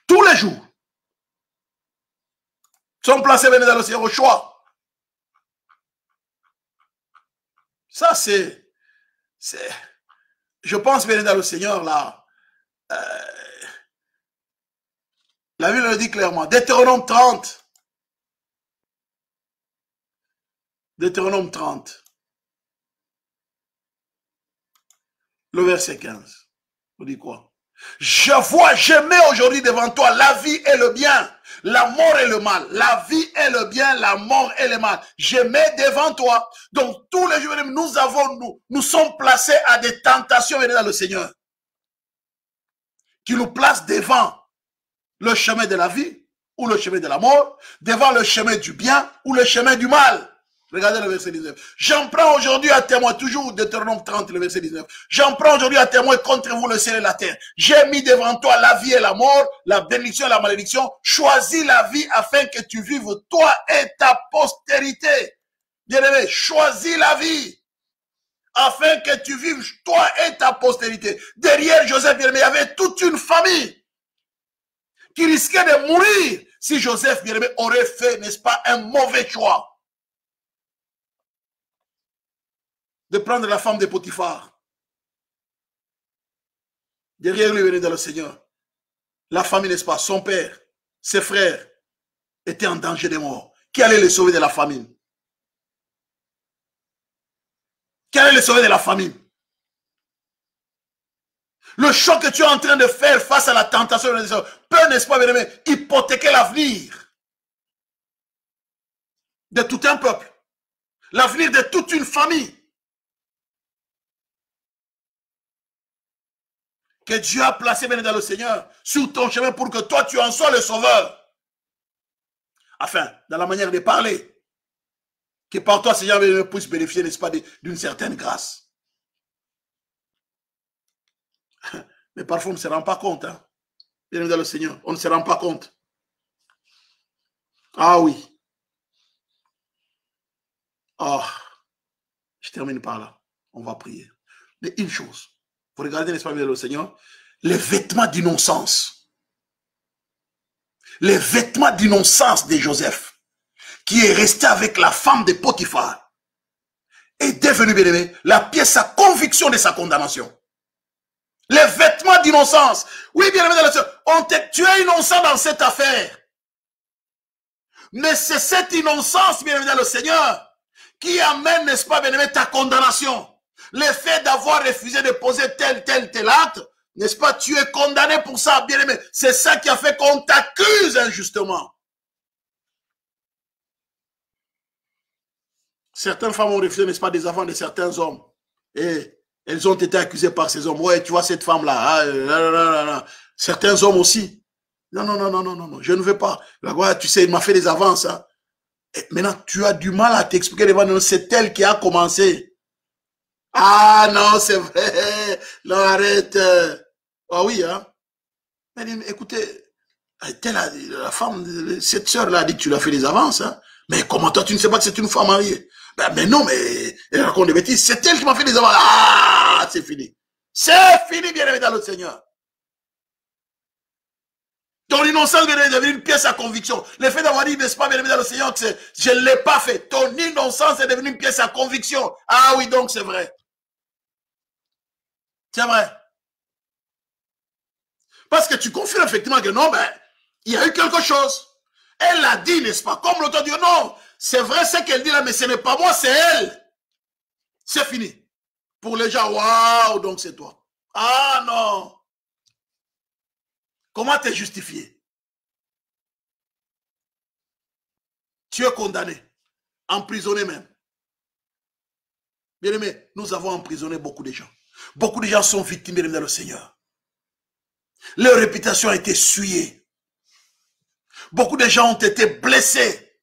Speaker 2: Tous les jours. Nous sommes placés, bien aimé, dans le Seigneur, au choix. Ça, c'est, je pense, bien dans le Seigneur, là, la Bible le dit clairement, Deutéronome 30, Deutéronome 30, le verset 15, on dit quoi? Je mets aujourd'hui devant toi la vie et le bien, la mort et le mal. La vie et le bien, la mort et le mal. Je mets devant toi. Donc, tous les jours, nous sommes placés à des tentations dans le Seigneur, qui nous place devant le chemin de la vie ou le chemin de la mort, devant le chemin du bien ou le chemin du mal. Regardez le verset 19. J'en prends aujourd'hui à témoin, toujours Deutéronome 30, le verset 19. J'en prends aujourd'hui à témoin contre vous le ciel et la terre. J'ai mis devant toi la vie et la mort, la bénédiction et la malédiction. Choisis la vie afin que tu vives toi et ta postérité. Bien-aimé, choisis la vie afin que tu vives toi et ta postérité. Derrière Joseph, bien-aimé, il y avait toute une famille qui risquait de mourir si Joseph, bien-aimé, aurait fait, n'est-ce pas, un mauvais choix de prendre la femme de Potiphar. Derrière lui, venait dans le Seigneur. La famille, n'est-ce pas, son père, ses frères étaient en danger de mort. Qui allait les sauver de la famine? Qui allait les sauver de la famine? Le choix que tu es en train de faire face à la tentation peut, n'est-ce pas, bien aimé, hypothéquer l'avenir de tout un peuple, l'avenir de toute une famille. Que Dieu a placé, bien dans le Seigneur, sur ton chemin pour que toi, tu en sois le sauveur. Enfin, dans la manière de parler, que par toi, Seigneur, puisse bénéficier, n'est-ce pas, d'une certaine grâce. Mais parfois, on ne se rend pas compte. Hein? Bien dans le Seigneur, on ne se rend pas compte. Ah oui. Ah, je termine par là. On va prier. Mais une chose. Vous regardez, n'est-ce pas, bien le Seigneur, les vêtements d'innocence. Les vêtements d'innocence de Joseph, qui est resté avec la femme de Potiphar, est devenu, bien aimé, la pièce à conviction de sa condamnation. Les vêtements d'innocence. Oui, bien aimé, dans le Seigneur, tu es innocent dans cette affaire. Mais c'est cette innocence, bien aimé, dans le Seigneur, qui amène, n'est-ce pas, bien aimé, ta condamnation. Le fait d'avoir refusé de poser tel acte, n'est-ce pas, tu es condamné pour ça, bien aimé. C'est ça qui a fait qu'on t'accuse injustement. Certaines femmes ont refusé, n'est-ce pas, des enfants de certains hommes. Et elles ont été accusées par ces hommes. Ouais, tu vois cette femme-là. Certains hommes aussi. Non, non, non, non, non, non, non, je ne veux pas. La gloire, tu sais, il m'a fait des avances. Hein. Et maintenant, tu as du mal à t'expliquer devant nous. C'est elle qui a commencé. Ah non, c'est vrai. Non, arrête. Ah oui, hein. Mais écoutez, la femme, cette sœur-là a dit que tu lui as fait des avances. Hein. Mais comment toi, tu ne sais pas que c'est une femme mariée? Ben, mais non, mais elle raconte des bêtises. C'est elle qui m'a fait des avances. Ah, c'est fini. C'est fini, bien-aimé dans le Seigneur. Ton innocence est devenue une pièce à conviction. Le fait d'avoir dit, n'est-ce pas, bien-aimé dans le Seigneur, que je ne l'ai pas fait. Ton innocence est devenue une pièce à conviction. Ah oui, donc c'est vrai. C'est vrai. Parce que tu confirmes effectivement que non, ben, il y a eu quelque chose. Elle l'a dit, n'est-ce pas? Comme l'auteur dit, non, c'est vrai ce qu'elle dit là, mais ce n'est pas moi, c'est elle. C'est fini. Pour les gens, waouh, donc c'est toi. Ah non. Comment t'es justifié? Tu es condamné, emprisonné même. Bien aimé, nous avons emprisonné beaucoup de gens. Beaucoup de gens sont victimes, bien aimé, dans le Seigneur. Leur réputation a été souillée. Beaucoup de gens ont été blessés.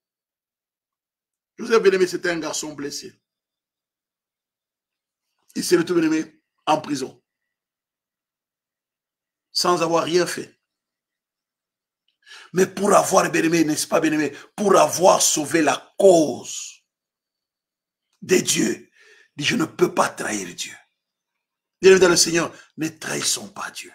Speaker 2: Joseph, bien aimé, c'était un garçon blessé. Il s'est retrouvé, bien aimé, en prison. Sans avoir rien fait. Mais pour avoir, bien aimé, n'est-ce pas, bien aimé, pour avoir sauvé la cause de Dieu, dit, je ne peux pas trahir Dieu. Bien aimé dans le Seigneur, ne trahissons pas Dieu.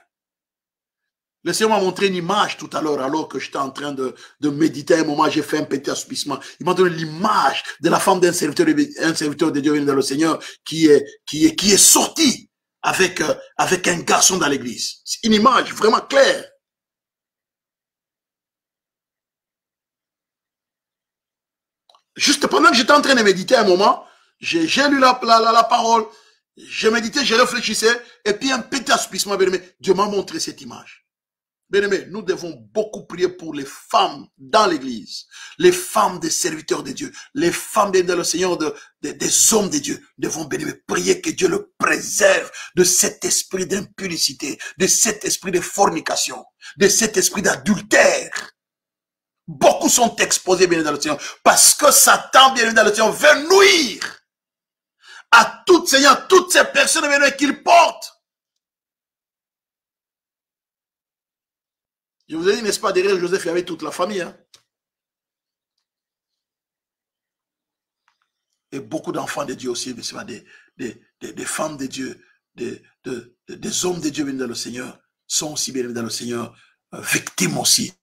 Speaker 2: Le Seigneur m'a montré une image tout à l'heure, alors que j'étais en train de méditer. À un moment, j'ai fait un petit assoupissement. Il m'a donné l'image de la femme d'un serviteur de Dieu dans le Seigneur qui est sorti avec un garçon dans l'église. C'est une image vraiment claire. Juste pendant que j'étais en train de méditer à un moment, j'ai lu la parole, je méditais, je réfléchissais, et puis un petit assoupissement, bien aimé, Dieu m'a montré cette image. Bien aimé, nous devons beaucoup prier pour les femmes dans l'église, les femmes des serviteurs de Dieu, les femmes dans le Seigneur, des hommes de Dieu. Nous devons, bien aimé, prier que Dieu le préserve de cet esprit d'impudicité, de cet esprit de fornication, de cet esprit d'adultère. Beaucoup sont exposés, bien aimé, dans le Seigneur, parce que Satan, bien aimé, dans le Seigneur, veut nuire à toutes ces personnes, bien aimé, qu'il porte. Je vous ai dit, n'est-ce pas, derrière Joseph, il y avait toute la famille. Hein? Et beaucoup d'enfants de Dieu aussi, n'est-ce pas, des femmes de Dieu, des hommes de Dieu venus dans le Seigneur, sont aussi bien dans le Seigneur, victimes aussi.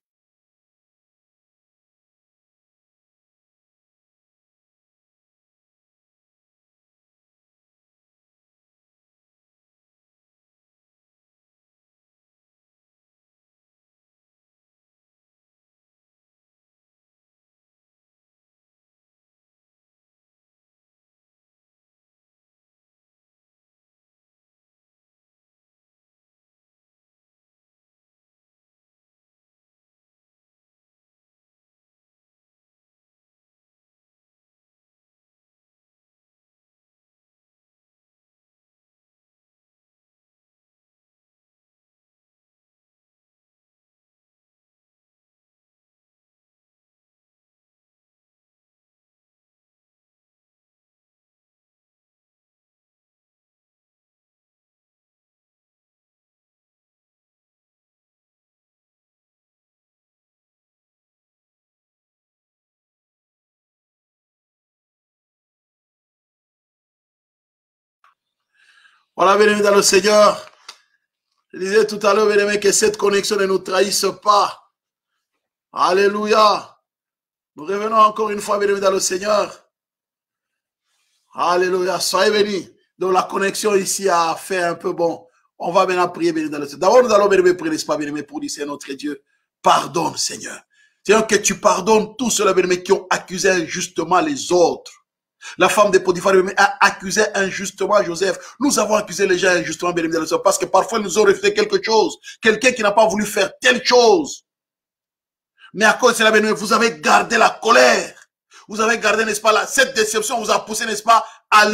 Speaker 2: Voilà, bien aimé dans le Seigneur. Je disais tout à l'heure, bien aimé, que cette connexion ne nous trahisse pas. Alléluia. Nous revenons encore une fois, bien aimé, dans le Seigneur. Alléluia. Soyez bénis. Donc la connexion ici a fait un peu bon. On va maintenant prier, bien aimé, dans le Seigneur. D'abord, nous allons, bien aimé, prier, n'est-ce pas, bien aimé, pour dire, Seigneur notre Dieu, pardonne, Seigneur. Seigneur, que tu pardonnes tous ceux-là, bien aimé, qui ont accusé injustement les autres. La femme de Potiphar a accusé injustement Joseph. Nous avons accusé les gens injustement, bien aimé, parce que parfois ils nous ont refusé quelque chose. Quelqu'un qui n'a pas voulu faire telle chose. Mais à cause de cela, bien aimé, vous avez gardé la colère. Vous avez gardé, n'est-ce pas, là, cette déception vous a poussé, n'est-ce pas, à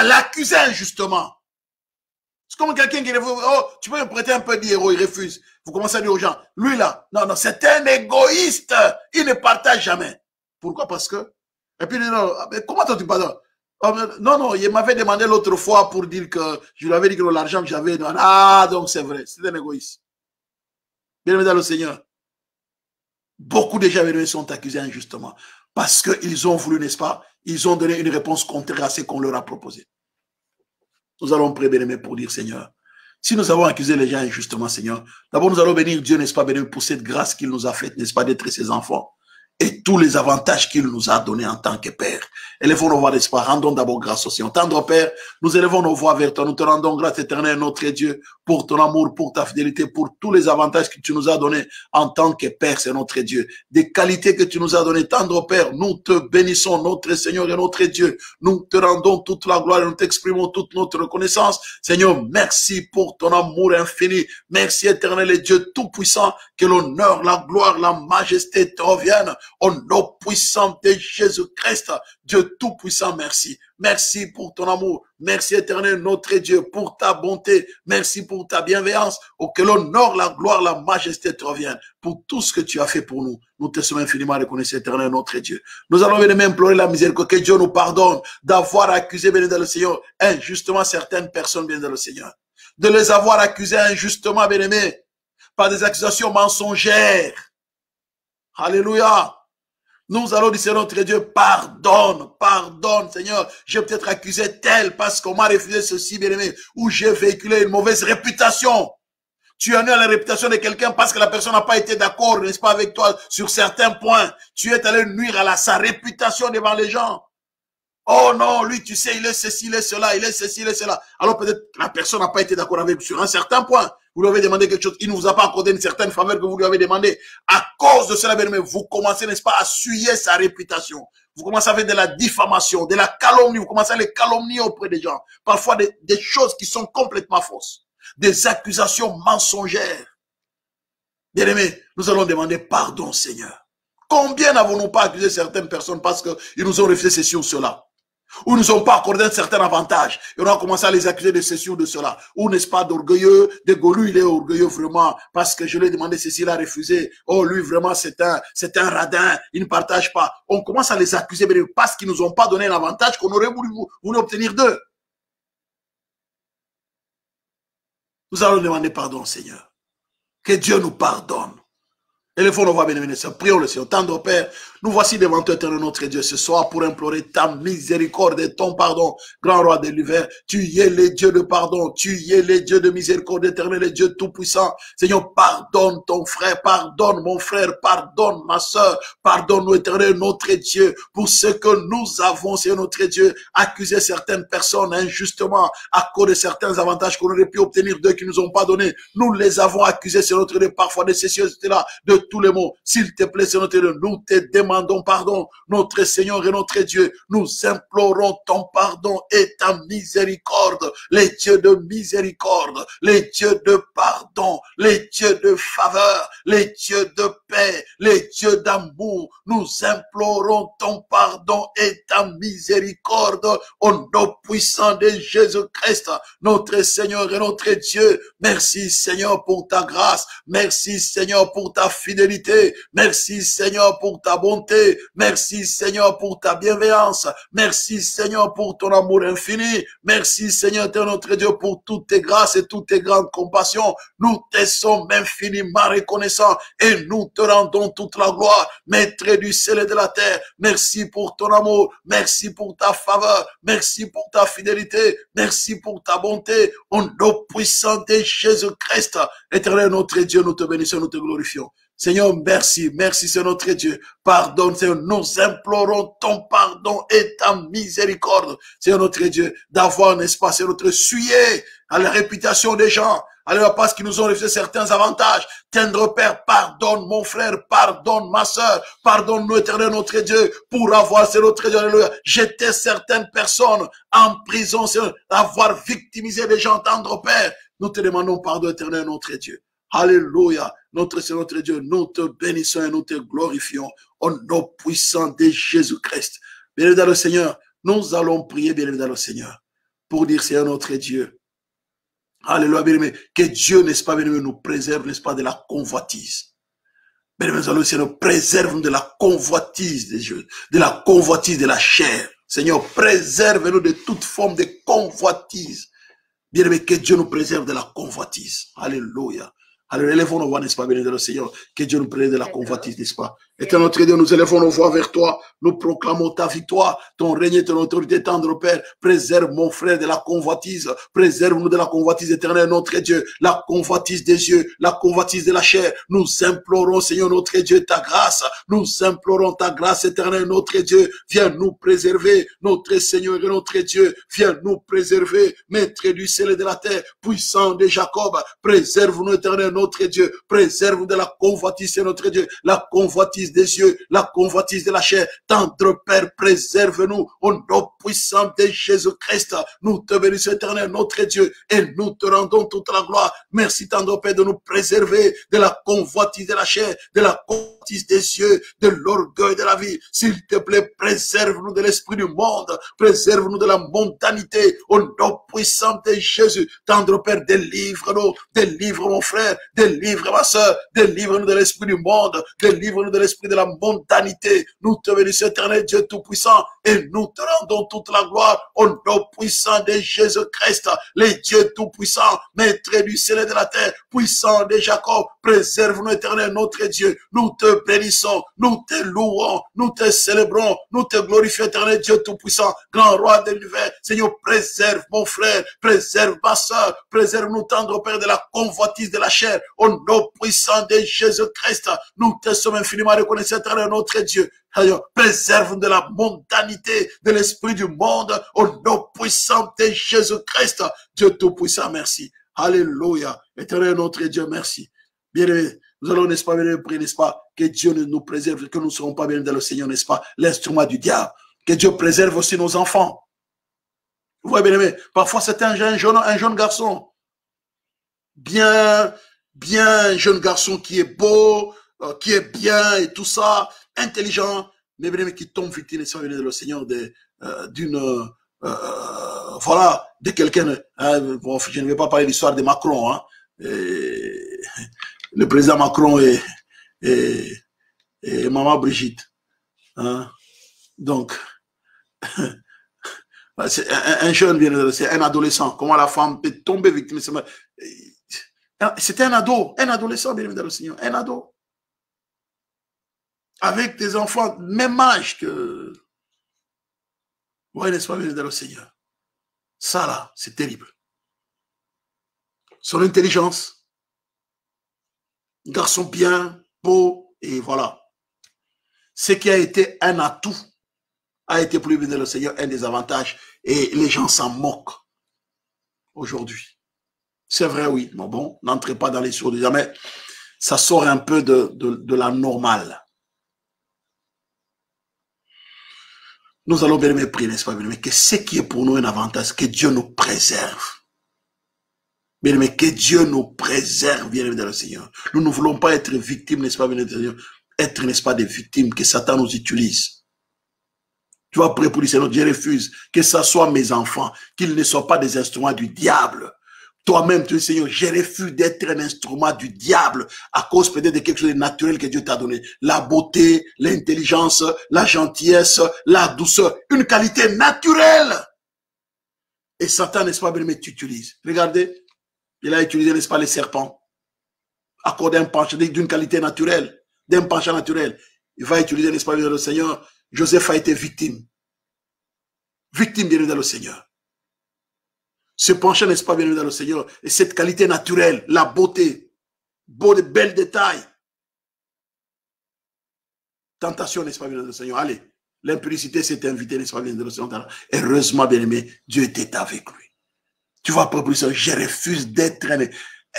Speaker 2: l'accuser injustement. C'est comme quelqu'un qui refuse. Oh, tu peux me prêter un peu d'héros, il refuse. Vous commencez à dire aux gens, lui là, non, non, c'est un égoïste. Il ne partage jamais. Pourquoi? Parce que, et puis, non, mais comment toi tu pardonnes? Non, non, il m'avait demandé l'autre fois pour dire que, je lui avais dit que l'argent que j'avais, ah, donc c'est vrai, c'est un égoïste. Bien-aimé dans le Seigneur, beaucoup de gens sont accusés injustement parce qu'ils ont voulu, n'est-ce pas, ils ont donné une réponse contraire à ce qu'on leur a proposé. Nous allons prier, bien-aimé, pour dire, Seigneur, si nous avons accusé les gens injustement, Seigneur, d'abord nous allons bénir Dieu, n'est-ce pas, bénir pour cette grâce qu'il nous a faite, n'est-ce pas, d'être ses enfants et tous les avantages qu'il nous a donnés en tant que Père. Élevons nos voix, n'est-ce pas, rendons d'abord grâce au Seigneur. Tendre Père, nous élevons nos voix vers toi, nous te rendons grâce éternelle, notre Dieu, pour ton amour, pour ta fidélité, pour tous les avantages que tu nous as donnés en tant que Père, c'est notre Dieu. Des qualités que tu nous as données, tendre Père, nous te bénissons, notre Seigneur et notre Dieu. Nous te rendons toute la gloire et nous t'exprimons toute notre reconnaissance. Seigneur, merci pour ton amour infini. Merci éternel et Dieu tout-puissant, que l'honneur, la gloire, la majesté te reviennent. Au nom puissant de Jésus-Christ, Dieu tout-puissant, merci. Merci pour ton amour. Merci éternel, notre Dieu, pour ta bonté. Merci pour ta bienveillance. Oh, que l'honneur, la gloire, la majesté te reviennent. Pour tout ce que tu as fait pour nous. Nous te sommes infiniment reconnaissants, éternel, notre Dieu. Nous allons venir implorer la miséricorde. Que Dieu nous pardonne d'avoir accusé, béni dans le Seigneur, injustement certaines personnes, béni dans le Seigneur. De les avoir accusées injustement, bien-aimés, par des accusations mensongères. Alléluia. Nous allons dire, Seigneur notre Dieu, pardonne, pardonne, Seigneur. J'ai peut-être accusé tel parce qu'on m'a refusé ceci, bien-aimé, ou j'ai véhiculé une mauvaise réputation. Tu as eu la réputation de quelqu'un parce que la personne n'a pas été d'accord, n'est-ce pas, avec toi sur certains points. Tu es allé nuire à sa réputation devant les gens. Oh non, lui, tu sais, il est ceci, il est cela, il est ceci, il est cela. Alors peut-être la personne n'a pas été d'accord avec vous sur un certain point. Vous lui avez demandé quelque chose, il ne vous a pas accordé une certaine faveur que vous lui avez demandé. À cause de cela, bien-aimé, vous commencez, n'est-ce pas, à souiller sa réputation. Vous commencez à faire de la diffamation, de la calomnie, vous commencez à les calomnier auprès des gens. Parfois des choses qui sont complètement fausses. Des accusations mensongères. Bien-aimé, nous allons demander pardon, Seigneur. Combien n'avons-nous pas accusé certaines personnes parce qu'ils nous ont refusé ceci ou cela? Ou nous n'ont pas accordé un certain avantage. Et on a commencé à les accuser de ceci ou de cela. Ou n'est-ce pas d'orgueilleux, de Golou, il est orgueilleux vraiment, parce que je lui ai demandé ceci, il a refusé. Oh, lui vraiment c'est un radin, il ne partage pas. On commence à les accuser parce qu'ils nous ont pas donné l'avantage qu'on aurait voulu obtenir d'eux. Nous allons demander pardon, Seigneur. Que Dieu nous pardonne. Élevons nos voix, bien-aimés, prions le Seigneur. Tendre Père, nous voici devant toi, éternel notre Dieu, ce soir pour implorer ta miséricorde et ton pardon, grand roi de l'univers. Tu es le Dieu de pardon, tu es le Dieu de miséricorde, éternel et Dieu tout-puissant. Seigneur, pardonne ton frère, pardonne mon frère, pardonne ma soeur, pardonne-nous, éternel notre Dieu, pour ce que nous avons, Seigneur notre Dieu, accusé certaines personnes injustement à cause de certains avantages qu'on aurait pu obtenir d'eux qui nous ont pas donné. Nous les avons accusés, Seigneur notre Dieu, parfois de ceci, là, de tous les mots. S'il te plaît, Seigneur notre Dieu, nous te demandons pardon, notre Seigneur et notre Dieu. Nous implorons ton pardon et ta miséricorde, les dieux de miséricorde, les dieux de pardon, les dieux de faveur, les dieux de paix, les dieux d'amour. Nous implorons ton pardon et ta miséricorde au nom puissant de Jésus-Christ, notre Seigneur et notre Dieu. Merci, Seigneur, pour ta grâce. Merci, Seigneur, pour ta fidélité. Merci, Seigneur, pour ta bonté. Merci, Seigneur, pour ta bienveillance. Merci, Seigneur, pour ton amour infini. Merci, Seigneur, notre Dieu, pour toutes tes grâces et toutes tes grandes compassions. Nous te sommes infiniment reconnaissants et nous te rendons toute la gloire, Maître du ciel et de la terre. Merci pour ton amour. Merci pour ta faveur. Merci pour ta fidélité. Merci pour ta bonté. Au nom puissant de Jésus-Christ, éternel notre Dieu, nous te bénissons, nous te glorifions. Seigneur, merci, merci, c'est notre Dieu. Pardonne, Seigneur, nous implorons ton pardon et ta miséricorde, Seigneur notre Dieu, d'avoir un espace, Seigneur notre souillé à la réputation des gens, alors parce qu'ils nous ont refusé certains avantages. Tendre Père, pardonne mon frère, pardonne ma soeur, pardonne-nous, éternel notre Dieu, pour avoir, Seigneur notre Dieu, alléluia, jeté certaines personnes en prison, Seigneur, d'avoir victimisé des gens, tendre Père. Nous te demandons pardon, éternel notre Dieu. Alléluia, notre Seigneur, notre Dieu, nous te bénissons et nous te glorifions au nom puissant de Jésus-Christ. Bien évidemment, Seigneur, nous allons prier, bien évidemment, Seigneur, pour dire, Seigneur, notre Dieu, Alléluia, bien-aimé. Que Dieu, n'est-ce pas, bien-aimé, nous préserve, n'est-ce pas, de la convoitise. Bien-aimé, nous allons essayer de préserver de la convoitise des yeux, de la convoitise de la chair. Seigneur, préserve-nous de toute forme de convoitise. Bien-aimé, que Dieu nous préserve de la convoitise. Alléluia. Alors, élevons nos voix, n'est-ce pas, bien le Seigneur, que Dieu nous préserve de la convoitise, n'est-ce pas? Éternel notre Dieu, nous élevons nos voix vers toi, nous proclamons ta victoire, ton règne et ton autorité, tendre Père. Préserve mon frère de la convoitise, préserve-nous de la convoitise, éternel notre Dieu, la convoitise des yeux, la convoitise de la chair. Nous implorons, Seigneur notre Dieu, ta grâce, nous implorons ta grâce, éternel notre Dieu. Viens nous préserver, notre Seigneur et notre Dieu, viens nous préserver, maître du ciel et de la terre, puissant de Jacob, préserve-nous, éternel notre Dieu, préserve de la convoitise, notre Dieu, la convoitise des yeux, la convoitise de la chair. Tendre Père, préserve-nous au nom puissant de Jésus-Christ. Nous te bénissons, éternel notre Dieu, et nous te rendons toute la gloire. Merci, tendre Père, de nous préserver de la convoitise de la chair, de la convoitise des yeux, de l'orgueil de la vie. S'il te plaît, préserve-nous de l'esprit du monde, préserve-nous de la mondanité, au nom puissant de Jésus. Tendre Père, délivre-nous, délivre mon frère, délivre ma soeur, délivre-nous de l'esprit du monde, délivre-nous de l'esprit de la mondanité. Nous te bénissons, éternel Dieu Tout-Puissant, et nous te rendons toute la gloire au nom puissant de Jésus-Christ, les dieux Tout-Puissants, maître du ciel et de la terre, puissant de Jacob. Préserve-nous, éternel notre Dieu. Nous te bénissons, nous te louons, nous te célébrons, nous te glorifions, éternel Dieu Tout-Puissant, grand roi de l'univers. Seigneur, préserve mon frère, préserve ma soeur, préserve-nous, tendre Père, de la convoitise de la chair, au nom puissant de Jésus-Christ. Nous te sommes infiniment reconnaissants, éternel notre Dieu. Préserve de la mondanité, de l'esprit du monde, au nom puissant de Jésus-Christ. Dieu Tout-Puissant, merci. Alléluia. Éternel notre Dieu, merci. Bien-aimé, nous allons, n'est-ce pas, bien prier, n'est-ce pas, que Dieu nous préserve, que nous ne serons pas bien dans le Seigneur, n'est-ce pas, l'instrument du diable. Que Dieu préserve aussi nos enfants. Vous voyez, bien-aimé, parfois c'est un jeune garçon, bien jeune garçon qui est beau, qui est bien et tout ça, intelligent, mais bien qui tombe victime de le Seigneur d'une voilà, de quelqu'un. Hein, bon, je ne vais pas parler de l'histoire de Macron. Hein, le président Macron et maman Brigitte. Hein, donc, c'est un jeune, c'est un adolescent. Comment la femme peut tomber victime? C'était un adolescent, bien évidemment, le Seigneur, un ado. Avec des enfants, même âge que... Ouais, n'est-ce pas, bien évidemment, le Seigneur. Ça, là, c'est terrible. Son intelligence, un garçon bien, beau, et voilà. Ce qui a été un atout, a été pour lui, bien évidemment, le Seigneur, un des avantages, et les gens s'en moquent aujourd'hui. C'est vrai, oui. Mais bon, n'entrez pas dans les sourds de jamais. Ça sort un peu de la normale. Nous allons bien aimer prier, n'est-ce pas, bien aimé, que ce qui est pour nous un avantage, que Dieu nous préserve. Bien aimé, que Dieu nous préserve, bien aimé dans le Seigneur. Nous ne voulons pas être victimes, n'est-ce pas, bien aimé dans le Seigneur. Être, n'est-ce pas, des victimes, que Satan nous utilise. Tu vas prier pour lui, Seigneur, je refuse que ce soit mes enfants, qu'ils ne soient pas des instruments du diable. Toi-même, tu dis, Seigneur, je refuse d'être un instrument du diable à cause peut-être de quelque chose de naturel que Dieu t'a donné. La beauté, l'intelligence, la gentillesse, la douceur, une qualité naturelle. Et Satan, n'est-ce pas, bien aimé, tu utilises. Regardez, il a utilisé, n'est-ce pas, les serpents. Accordé un penchant d'une qualité naturelle, d'un penchant naturel. Il va utiliser, n'est-ce pas, le Seigneur. Joseph a été victime. Victime, bien aimé, dans le Seigneur. Ce penchant, n'est-ce pas, bien dans le Seigneur, et cette qualité naturelle, la beauté, de belles détails. Tentation, n'est-ce pas, bien dans le Seigneur. Allez, l'impudicité s'est invitée, n'est-ce pas, bien dans le Seigneur. Heureusement, bien aimé, Dieu était avec lui. Tu vas pas plus, je refuse d'être un...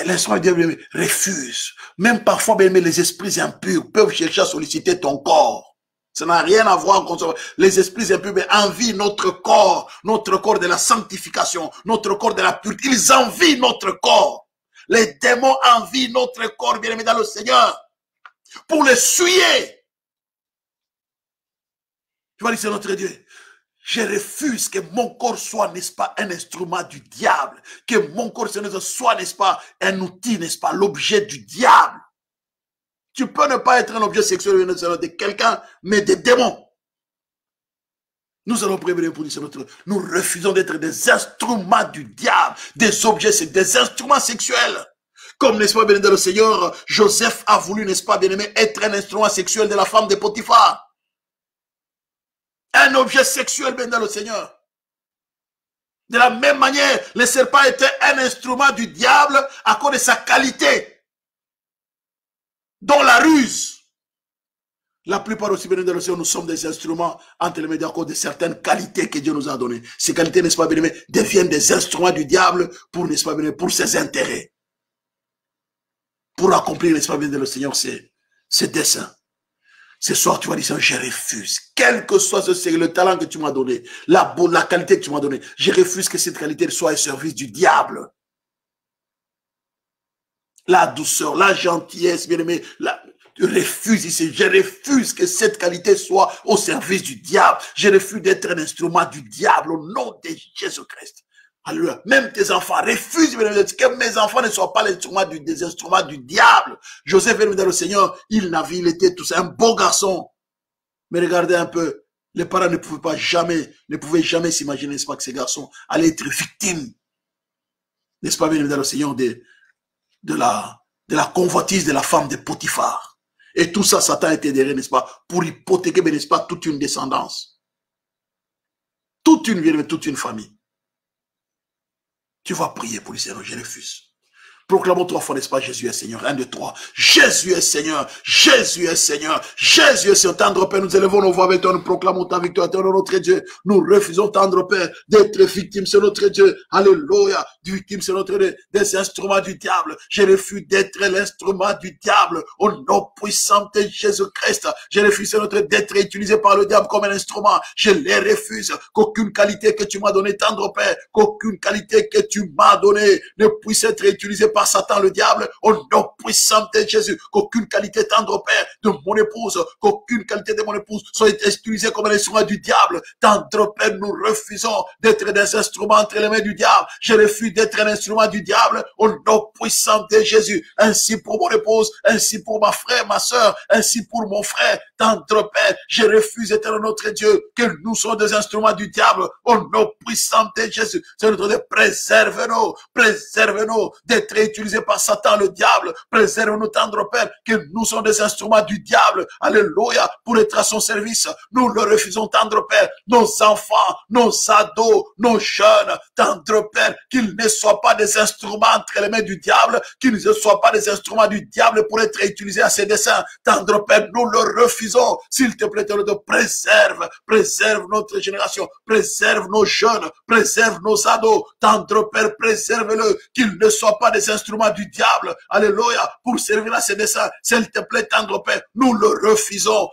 Speaker 2: L'instrument de Dieu, bien aimé, refuse. Même parfois, bien aimé, les esprits impurs peuvent chercher à solliciter ton corps. Ça n'a rien à voir avec les esprits impurs, mais envient notre corps de la sanctification, notre corps de la pureté. Ils envient notre corps. Les démons envient notre corps, bien aimé dans le Seigneur, pour les souiller. Tu vas dire, c'est notre Dieu. Je refuse que mon corps soit, n'est-ce pas, un instrument du diable. Que mon corps soit, n'est-ce pas, un outil, n'est-ce pas, l'objet du diable. Tu peux ne pas être un objet sexuel de quelqu'un, mais des démons. Nous allons prier pour dire notre. Nous refusons d'être des instruments du diable, des objets, des instruments sexuels. Comme, n'est-ce pas, bien aimé le Seigneur, Joseph a voulu, n'est-ce pas, bien aimé, être un instrument sexuel de la femme de Potiphar. Un objet sexuel, bien aimé le Seigneur. De la même manière, le serpent était un instrument du diable à cause de sa qualité, dont la ruse. La plupart aussi, bien aimé le Seigneur, nous sommes des instruments entre les médias à cause de certaines qualités que Dieu nous a données. Ces qualités, n'est-ce pas, bien aimé, deviennent des instruments du diable pour, n'est-ce pas, bien aimé, pour ses intérêts. Pour accomplir, n'est-ce pas, bien aimé le Seigneur, ses desseins. Ce soir, tu vas dire, Seigneur, je refuse. Quel que soit le talent que tu m'as donné, la qualité que tu m'as donnée, je refuse que cette qualité soit au service du diable. La douceur, la gentillesse, bien aimé, je refuse ici, je refuse que cette qualité soit au service du diable. Je refuse d'être un instrument du diable au nom de Jésus-Christ. Alléluia. Même tes enfants refusent que mes enfants ne soient pas des instruments du diable. Joseph est venu dans le Seigneur, il était tout ça, un beau garçon. Mais regardez un peu, les parents ne pouvaient jamais s'imaginer, n'est-ce pas, que ces garçons allaient être victimes, n'est-ce pas, bien dans le Seigneur, de la convoitise de la femme de Potiphar. Et tout ça, Satan était derrière, n'est-ce pas, pour hypothéquer, n'est-ce pas, toute une descendance. Toute une famille. Tu vas prier pour le Seigneur, je refuse. Proclamons 3 fois, n'est-ce pas, Jésus est Seigneur. 1, 2, 3. Jésus est Seigneur. Jésus est Seigneur. Jésus est Seigneur. Tendre Père, nous élevons nos voix avec toi, nous proclamons ta victoire, notre Dieu. Nous refusons, tendre Père, d'être victime sur notre Dieu. Alléluia. Victime sur notre Dieu, des instruments du diable. Je refuse d'être l'instrument du diable. Au nom puissant de Jésus-Christ. Je refuse d'être utilisé par le diable comme un instrument. Je les refuse. Qu'aucune qualité que tu m'as donnée, tendre Père, qu'aucune qualité que tu m'as donnée ne puisse être utilisée par Satan le diable, au nom puissant de Jésus, qu'aucune qualité tendre Père de mon épouse, qu'aucune qualité de mon épouse soit utilisée comme un instrument du diable. Tendre Père, nous refusons d'être des instruments entre les mains du diable. Je refuse d'être un instrument du diable, au nom puissant de Jésus. Ainsi pour mon épouse, ainsi pour ma frère, ma soeur, ainsi pour mon frère. Tendre Père, je refuse d'être notre Dieu, que nous sommes des instruments du diable, au nom puissant de Jésus. C'est notre Dieu, préserve-nous d'être utilisés par Satan le diable. Préserve-nous, tendre Père, que nous sommes des instruments du diable. Alléluia, pour être à son service. Nous le refusons, tendre Père. Nos enfants, nos ados, nos jeunes, tendre Père, qu'ils ne soient pas des instruments entre les mains du diable, qu'ils ne soient pas des instruments du diable pour être utilisés à ses desseins. Tendre Père, nous le refusons. S'il te plaît, préserve notre génération, préserve nos jeunes, préserve nos ados. Tendre Père, préserve-le, qu'ils ne soient pas des instruments du diable, alléluia, pour servir à ses desseins. S'il te plaît, tendre Père, nous le refusons,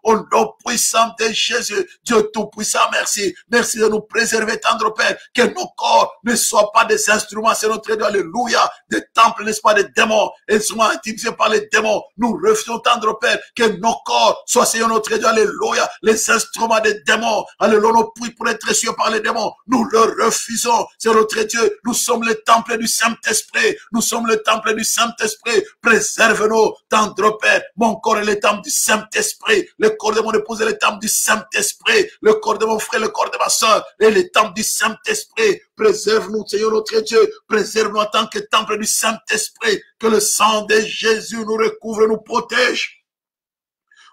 Speaker 2: au nom puissant de Jésus. Dieu Tout-Puissant, merci de nous préserver, tendre Père, que nos corps ne soient pas des instruments, c'est notre Dieu, alléluia, des temples, n'est-ce pas, des démons, instruments utilisés par les démons. Nous refusons, tendre Père, que nos corps soient, Seigneur notre Dieu, alléluia, les instruments des démons, alléluia, nous prions pour être reçus par les démons. Nous le refusons, c'est notre Dieu, nous sommes le temple du Saint-Esprit. Nous sommes le temple du Saint-Esprit. Préserve-nous, tendre Père. Mon corps est le temple du Saint-Esprit. Le corps de mon épouse est le temple du Saint-Esprit. Le corps de mon frère, le corps de ma soeur est le temple du Saint-Esprit. Préserve-nous, Seigneur notre Dieu. Préserve-nous en tant que temple du Saint-Esprit. Que le sang de Jésus nous recouvre et nous protège.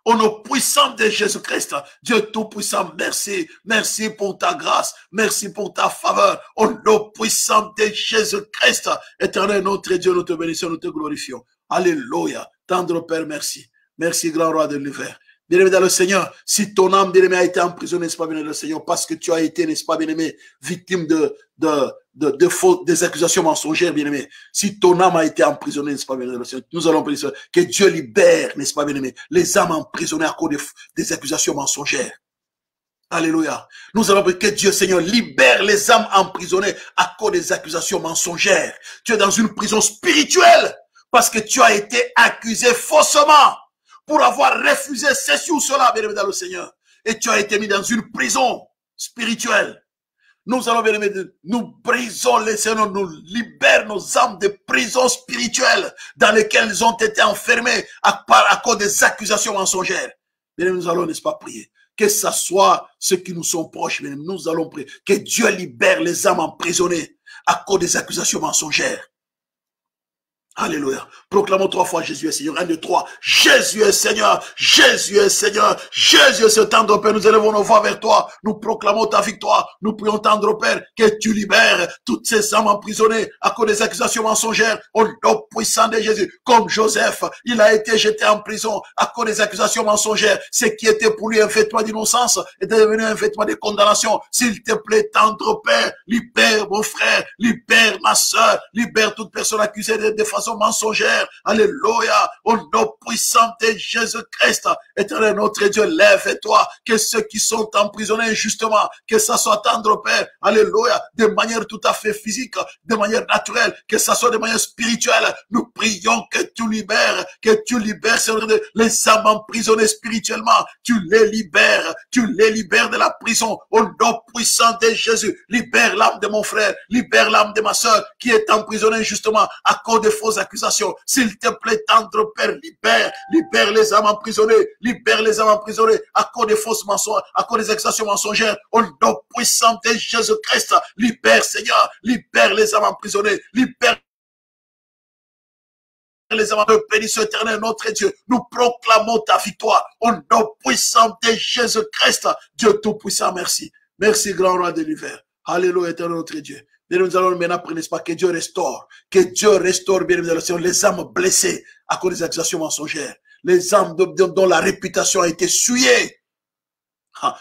Speaker 2: Au nom puissant de Jésus-Christ, Dieu Tout-Puissant, merci. Merci pour ta grâce. Merci pour ta faveur. Au nom puissant de Jésus-Christ, éternel notre Dieu, nous te bénissons, nous te glorifions. Alléluia. Tendre Père, merci. Merci, grand roi de l'univers. Bien-aimé dans le Seigneur, si ton âme, bien-aimé, a été emprisonnée, n'est-ce pas, bien-aimé dans le Seigneur, parce que tu as été, n'est-ce pas, bien-aimé, victime des accusations mensongères, bien-aimé. Si ton âme a été emprisonnée, n'est-ce pas, bien-aimé dans le Seigneur, nous allons prier que Dieu libère, n'est-ce pas, bien-aimé, les âmes emprisonnées à cause des accusations mensongères. Alléluia. Nous allons prier que Dieu, Seigneur, libère les âmes emprisonnées à cause des accusations mensongères. Tu es dans une prison spirituelle parce que tu as été accusé faussement pour avoir refusé ceci ou cela, bien-aimé dans le Seigneur. et tu as été mis dans une prison spirituelle. Nous allons, bien-aimés, nous brisons les Seigneur, nous libère nos âmes de prisons spirituelles dans lesquelles ils ont été enfermés à cause des accusations mensongères. Bien-aimés, nous allons, n'est-ce pas, prier. Que ce soit ceux qui nous sont proches, bien-aimés, nous allons prier. Que Dieu libère les âmes emprisonnées à cause des accusations mensongères. Alléluia. Proclamons 3 fois Jésus est Seigneur. 1, 2, 3. Jésus est Seigneur. Jésus est Seigneur. Jésus est ce tendre Père. Nous élevons nos voix vers toi. Nous proclamons ta victoire. Nous prions tendre Père que tu libères toutes ces âmes emprisonnées à cause des accusations mensongères. Au nom puissant de Jésus. Comme Joseph, il a été jeté en prison à cause des accusations mensongères. Ce qui était pour lui un vêtement d'innocence est devenu un vêtement de condamnation. S'il te plaît, tendre Père, libère mon frère, libère ma soeur, libère toute personne accusée de façon mensongère. Alléluia. Au nom puissant de Jésus-Christ. Éternel notre Dieu, lève-toi. Que ceux qui sont emprisonnés injustement, que ça soit tendre Père. Alléluia. De manière tout à fait physique, de manière naturelle, que ça soit de manière spirituelle. Nous prions que tu libères, Seigneur, les âmes emprisonnées spirituellement. Tu les libères de la prison. Au nom puissant de Jésus. Libère l'âme de mon frère, libère l'âme de ma soeur qui est emprisonnée injustement à cause de fausses accusations. S'il te plaît, tendre Père, libère les âmes emprisonnées, à cause des fausses mensonges, à cause des accusations mensongères. Au nom puissant de Jésus-Christ, libère Seigneur, libère les âmes emprisonnées, libère les âmes. Bénisse éternel notre Dieu. Nous proclamons ta victoire. Au nom puissant de Jésus-Christ, Dieu tout-puissant, merci. Merci, grand roi de l'univers. Alléluia, éternel notre Dieu. Et nous allons maintenant prier, n'est-ce pas, que Dieu restaure, bien évidemment, les âmes blessées à cause des accusations mensongères, les âmes dont la réputation a été souillée.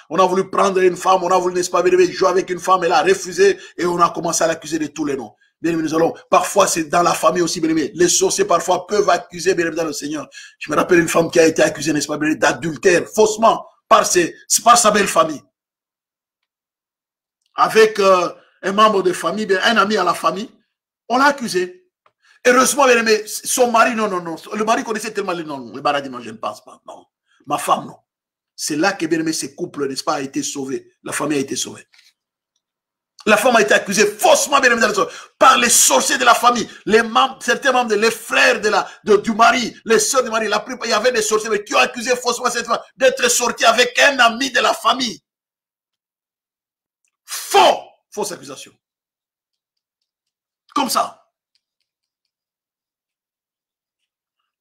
Speaker 2: On a voulu prendre une femme, on a voulu, n'est-ce pas, jouer avec une femme, elle a refusé et on a commencé à l'accuser de tous les noms. Bien nous allons, parfois c'est dans la famille aussi, bien aimé. Les sorciers parfois peuvent accuser, bien évidemment, le Seigneur. Je me rappelle une femme qui a été accusée, n'est-ce pas, d'adultère, faussement, par sa belle famille. Avec un membre de famille, un ami à la famille, on l'a accusé. Heureusement, bien aimé, son mari, non. Le mari connaissait tellement le nom. Le mari a dit non, je ne pense pas. Non. Ma femme, non. C'est là que, bien aimé, ce couple, n'est-ce pas, a été sauvé. La famille a été sauvée. La femme a été accusée faussement, bien aimé, par les sorciers de la famille. Certains membres, les frères du mari, les soeurs du mari, la plupart, il y avait des sorciers qui ont accusé faussement cette femme d'être sortie avec un ami de la famille. Fausse accusation. Comme ça.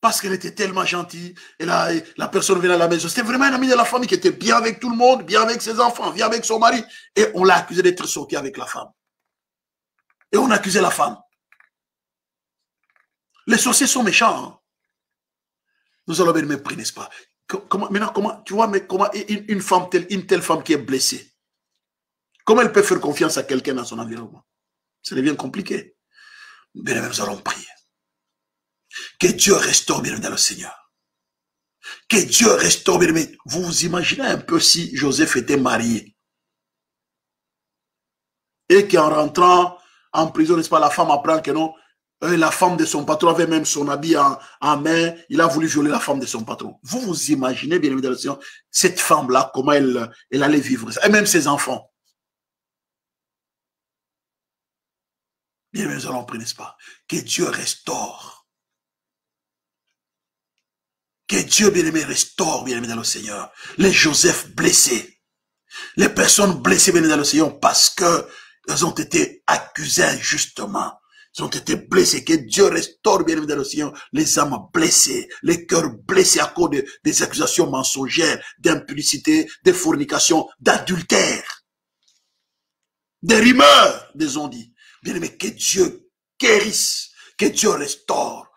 Speaker 2: Parce qu'elle était tellement gentille. Et la personne venait à la maison. C'était vraiment un ami de la famille qui était bien avec tout le monde, bien avec ses enfants, bien avec son mari. Et on l'a accusé d'être sorti avec la femme. Et on accusait la femme. Les sorciers sont méchants. Hein? Nous allons bien mépris, n'est-ce pas? Comment, tu vois, mais comment une telle femme qui est blessée, comment elle peut faire confiance à quelqu'un dans son environnement? Ça devient compliqué. Bien, nous allons prier. Que Dieu restaure, bien dans le Seigneur. Que Dieu restaure, bien. Vous vous imaginez un peu si Joseph était marié. Et qu'en rentrant en prison, n'est-ce pas, la femme apprend que non, la femme de son patron avait même son habit en main. Il a voulu violer la femme de son patron. Vous vous imaginez, bien dans le Seigneur, cette femme-là, comment elle allait vivre ça. Et même ses enfants. Bien, nous allons prier, n'est-ce pas? Que Dieu restaure. Que Dieu, bien-aimé, restaure, bien-aimé dans le Seigneur. Les Joseph blessés. Les personnes blessées, bien-aimé dans le Seigneur, parce que elles ont été accusées injustement. Ils ont été blessés. Que Dieu restaure, bien-aimé dans le Seigneur, les âmes blessées, les cœurs blessés à cause des accusations mensongères, d'impudicité, de fornication, d'adultère, des rumeurs, des on-dit. Bien-aimé, que Dieu guérisse, que Dieu restaure.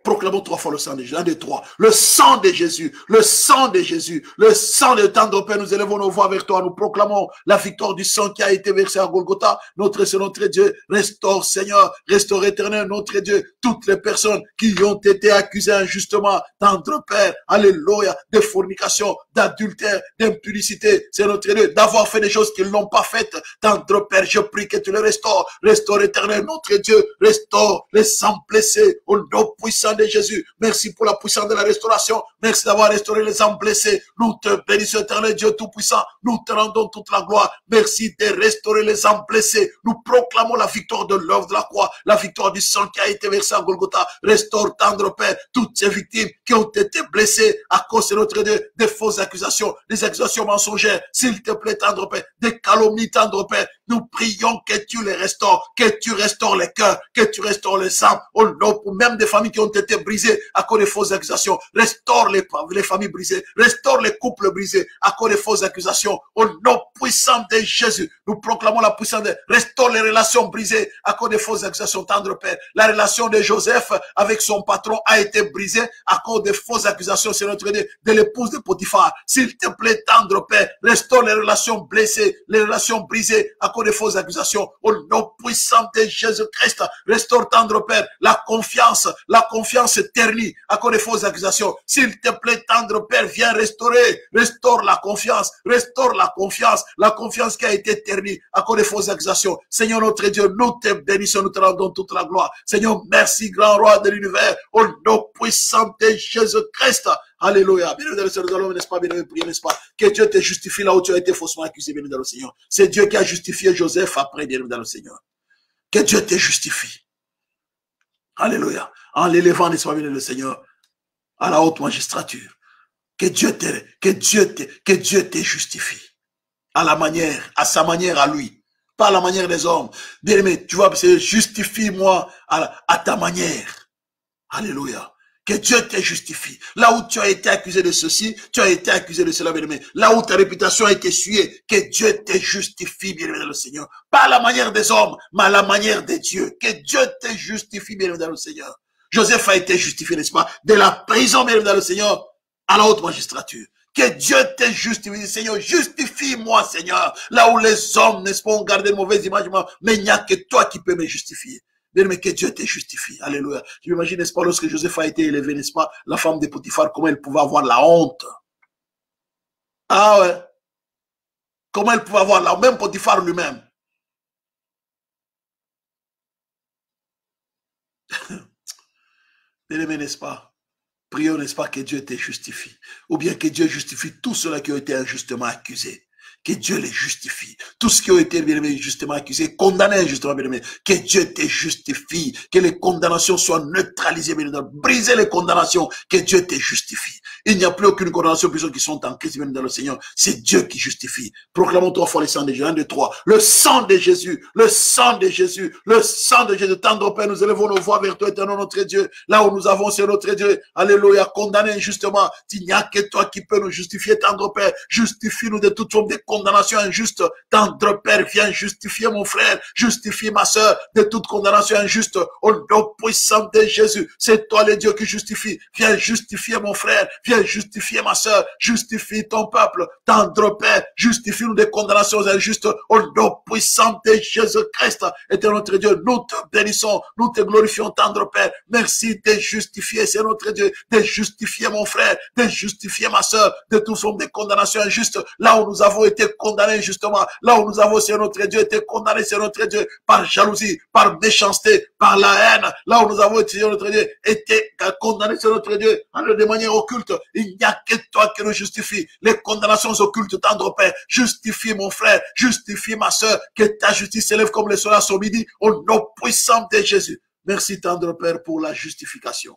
Speaker 2: Proclamons 3 fois le sang de Jésus. 1, 2, 3. Le sang de Jésus. Le sang de Jésus. Le sang de tendre Père. Nous élevons nos voix vers toi. Nous proclamons la victoire du sang qui a été versé à Golgotha. Notre Dieu. Restaure, Seigneur. Restaure, éternel, notre Dieu. Toutes les personnes qui ont été accusées injustement. Tendre Père. Alléluia. De fornication, d'adultère, d'impudicité. C'est notre Dieu. D'avoir fait des choses qu'ils n'ont pas faites. Tendre Père, je prie que tu les restaures. Restaure, éternel, notre Dieu. Restaure les sangs blessés. Au nom puissant de Jésus. Merci pour la puissance de la restauration. Merci d'avoir restauré les âmes blessées. Nous te bénissons, éternel Dieu Tout-Puissant. Nous te rendons toute la gloire. Merci de restaurer les âmes blessées. Nous proclamons la victoire de l'œuvre de la croix, la victoire du sang qui a été versé à Golgotha. Restaure, tendre Père, toutes ces victimes qui ont été blessées à cause de notre Dieu, des fausses accusations, des accusations mensongères. S'il te plaît, tendre Père, des calomnies, tendre Père. Nous prions que tu les restaures, que tu restaures les cœurs, que tu restaures les âmes. Oh non, même des familles qui ont été brisées à cause des fausses accusations. Restaure les familles brisées, restaure les couples brisés à cause des fausses accusations. Au nom puissant de Jésus, nous proclamons la puissance de restaure les relations brisées à cause des fausses accusations, tendre Père. La relation de Joseph avec son patron a été brisée à cause des fausses accusations, c'est notre Dieu, de l'épouse de Potiphar. S'il te plaît, tendre Père, restaure les relations blessées, les relations brisées à cause des fausses accusations. Au nom puissant de Jésus-Christ, restaure, tendre Père, la confiance ternie à cause des fausses accusations. S'il te plaît, tendre Père, viens restaurer, restaure la confiance qui a été ternie à cause des fausses accusations. Seigneur notre Dieu, nous te bénissons, nous te rendons toute la gloire. Seigneur, merci, grand roi de l'univers, au nom puissant de Jésus-Christ. Alléluia. Bien dans le Seigneur, nous allons, n'est-ce pas, bien prier, n'est-ce pas, que Dieu te justifie là où tu as été faussement accusé, bien dans le Seigneur. C'est Dieu qui a justifié Joseph après, bien dans le Seigneur. Que Dieu te justifie. Alléluia. En l'élevant, n'est-ce pas, bien le Seigneur, à la haute magistrature. Que Dieu te justifie. À sa manière à lui. Pas à la manière des hommes. Bien aimé, tu vois, justifie-moi à ta manière. Alléluia. Que Dieu te justifie. Là où tu as été accusé de ceci, tu as été accusé de cela, bien aimé. Là où ta réputation a été souillée, que Dieu te justifie, bien aimé dans le Seigneur. Pas à la manière des hommes, mais à la manière de Dieu. Que Dieu te justifie, bien aimé dans le Seigneur. Joseph a été justifié, n'est-ce pas, de la prison, bien aimé dans le Seigneur, à la haute magistrature. Que Dieu te justifie, Seigneur, justifie-moi, Seigneur. Là où les hommes, n'est-ce pas, ont gardé une mauvaise image, mais il n'y a que toi qui peux me justifier. Bien, mais que Dieu te justifie. Alléluia. Je m'imagine, n'est-ce pas, lorsque Joseph a été élevé, n'est-ce pas, la femme de Potiphar, comment elle pouvait avoir la honte. Ah ouais. Comment elle pouvait avoir la honte, même Potiphar lui-même. Bien aimé, n'est-ce pas? Prions, n'est-ce pas, que Dieu te justifie. Ou bien que Dieu justifie tous ceux-là qui ont été injustement accusés. Que Dieu les justifie. Tous ceux qui ont été, bien aimé, justement accusés, condamnés injustement, bien aimé. Que Dieu te justifie. Que les condamnations soient neutralisées, bien aimé. Briser les condamnations. Que Dieu te justifie. Il n'y a plus aucune condamnation pour ceux qui sont en Christ, bien aimé, dans le Seigneur. C'est Dieu qui justifie. Proclamons 3 fois le sang de Jésus. 1, 2, 3. Le sang de Jésus. Le sang de Jésus. Le sang de Jésus. Tendre Père, nous élevons nos voix vers toi, éternel notre Dieu. Là où nous avons, c'est notre Dieu. Alléluia. Condamné injustement. Il n'y a que toi qui peux nous justifier, tendre Père. Justifie-nous de toute forme de condamnation injuste. Tendre Père, viens justifier mon frère, justifie ma soeur de toute condamnation injuste. Au nom puissant de Jésus, c'est toi le Dieu qui justifie. Viens justifier mon frère, viens justifier ma soeur, justifie ton peuple. Tendre Père, justifie-nous des condamnations injustes. Au nom puissant de Jésus-Christ, éternel notre Dieu, nous te bénissons, nous te glorifions, tendre Père. Merci de justifier, c'est notre Dieu, de justifier mon frère, de justifier ma soeur de toute forme de condamnation injuste. Là où nous avons été condamnés justement, là où nous avons, c'est notre Dieu, été condamnés, c'est notre Dieu, par jalousie, par méchanceté, par la haine, là où nous avons été, notre Dieu, été condamnés, c'est notre Dieu, de manière occulte. Il n'y a que toi qui nous justifie. Les condamnations occultes, tendre Père, justifie mon frère, justifie ma soeur, que ta justice s'élève comme le soleil à son midi, au nom puissant de Jésus. Merci, tendre Père, pour la justification.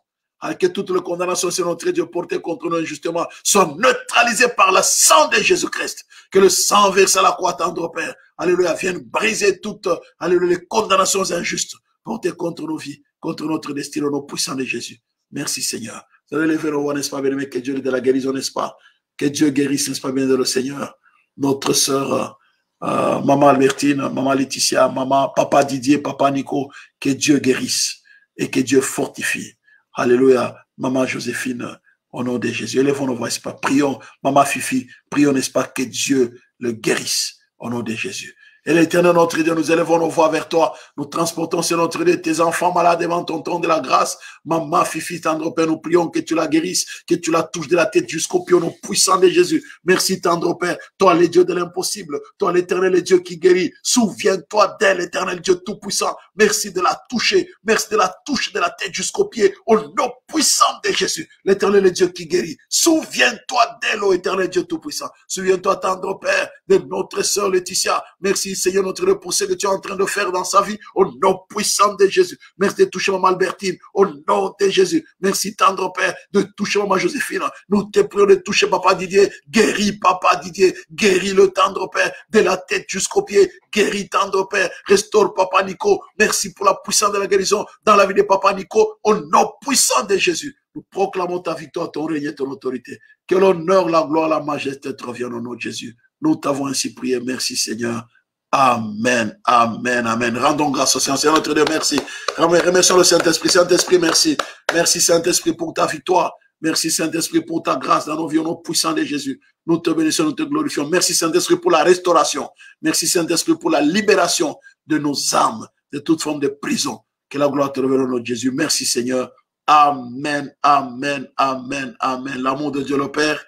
Speaker 2: Que toutes les condamnations, c'est notre Dieu, portées contre nous injustement, soient neutralisées par le sang de Jésus-Christ. Que le sang versé à la croix, tendre Père, alléluia, vienne briser toutes, alléluia, les condamnations injustes portées contre nos vies, contre notre destin, au nom puissant de Jésus. Merci, Seigneur. Vous allez lever nos voix, n'est-ce pas, bien aimé, que Dieu de la guérison, n'est-ce pas? Que Dieu guérisse, n'est-ce pas, bien aimé, le Seigneur. Notre sœur, maman Albertine, maman Laetitia, maman, papa Didier, papa Nico, que Dieu guérisse et que Dieu fortifie. Alléluia, maman Joséphine, au nom de Jésus. Élevons nos voix, n'est-ce pas? Prions, maman Fifi, prions, n'est-ce pas, que Dieu le guérisse, au nom de Jésus. Et l'Éternel, notre Dieu, nous élevons nos voix vers toi. Nous transportons sur notre Dieu tes enfants malades devant ton trône de la grâce. Maman, Fifi, tendre Père, nous prions que tu la guérisses, que tu la touches de la tête jusqu'au pied, au nom puissant de Jésus. Merci, tendre Père. Toi, le Dieu de l'impossible. Toi, l'Éternel, le Dieu qui guérit. Souviens-toi d'elle, l'Éternel Dieu tout-puissant. Merci de la toucher. Merci de la toucher de la tête jusqu'au pied, au nom puissant de Jésus. L'Éternel, le Dieu qui guérit. Souviens-toi d'elle, ô Éternel Dieu tout-puissant. Souviens-toi, tendre Père, de notre sœur Laetitia. Merci, Seigneur, notre Dieu, pour ce que tu es en train de faire dans sa vie, au nom puissant de Jésus. Merci de toucher Maman Albertine, au nom de Jésus. Merci, tendre Père, de toucher Maman Joséphine. Nous te prions de toucher Papa Didier. Guéris Papa Didier. Guéris le tendre Père, de la tête jusqu'au pied. Guéris tendre Père. Restaure Papa Nico. Merci pour la puissance de la guérison dans la vie de Papa Nico, au nom puissant de Jésus. Nous proclamons ta victoire, ton règne et ton autorité. Que l'honneur, la gloire, la majesté te reviennent au nom de Jésus. Nous t'avons ainsi prié. Merci Seigneur. Amen, amen, amen. Rendons grâce au Seigneur, notre Dieu, merci. Remercions le Saint-Esprit. Saint-Esprit, merci. Merci Saint-Esprit pour ta victoire. Merci Saint-Esprit pour ta grâce dans nos vies, au nom puissant de Jésus. Nous te bénissons, nous te glorifions. Merci Saint-Esprit pour la restauration. Merci Saint-Esprit pour la libération de nos âmes, de toute forme de prison. Que la gloire te revienne au nom de Jésus. Merci Seigneur. Amen, amen, amen, amen. L'amour de Dieu le Père,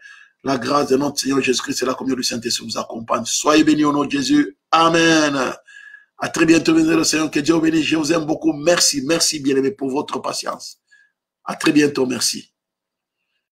Speaker 2: la grâce de notre Seigneur Jésus-Christ et la communion du Saint-Esprit vous accompagne. Soyez bénis au nom de Jésus. Amen. À très bientôt, béni le Seigneur. Que Dieu vous bénisse. Je vous aime beaucoup. Merci, merci bien-aimé pour votre patience. À très bientôt. Merci.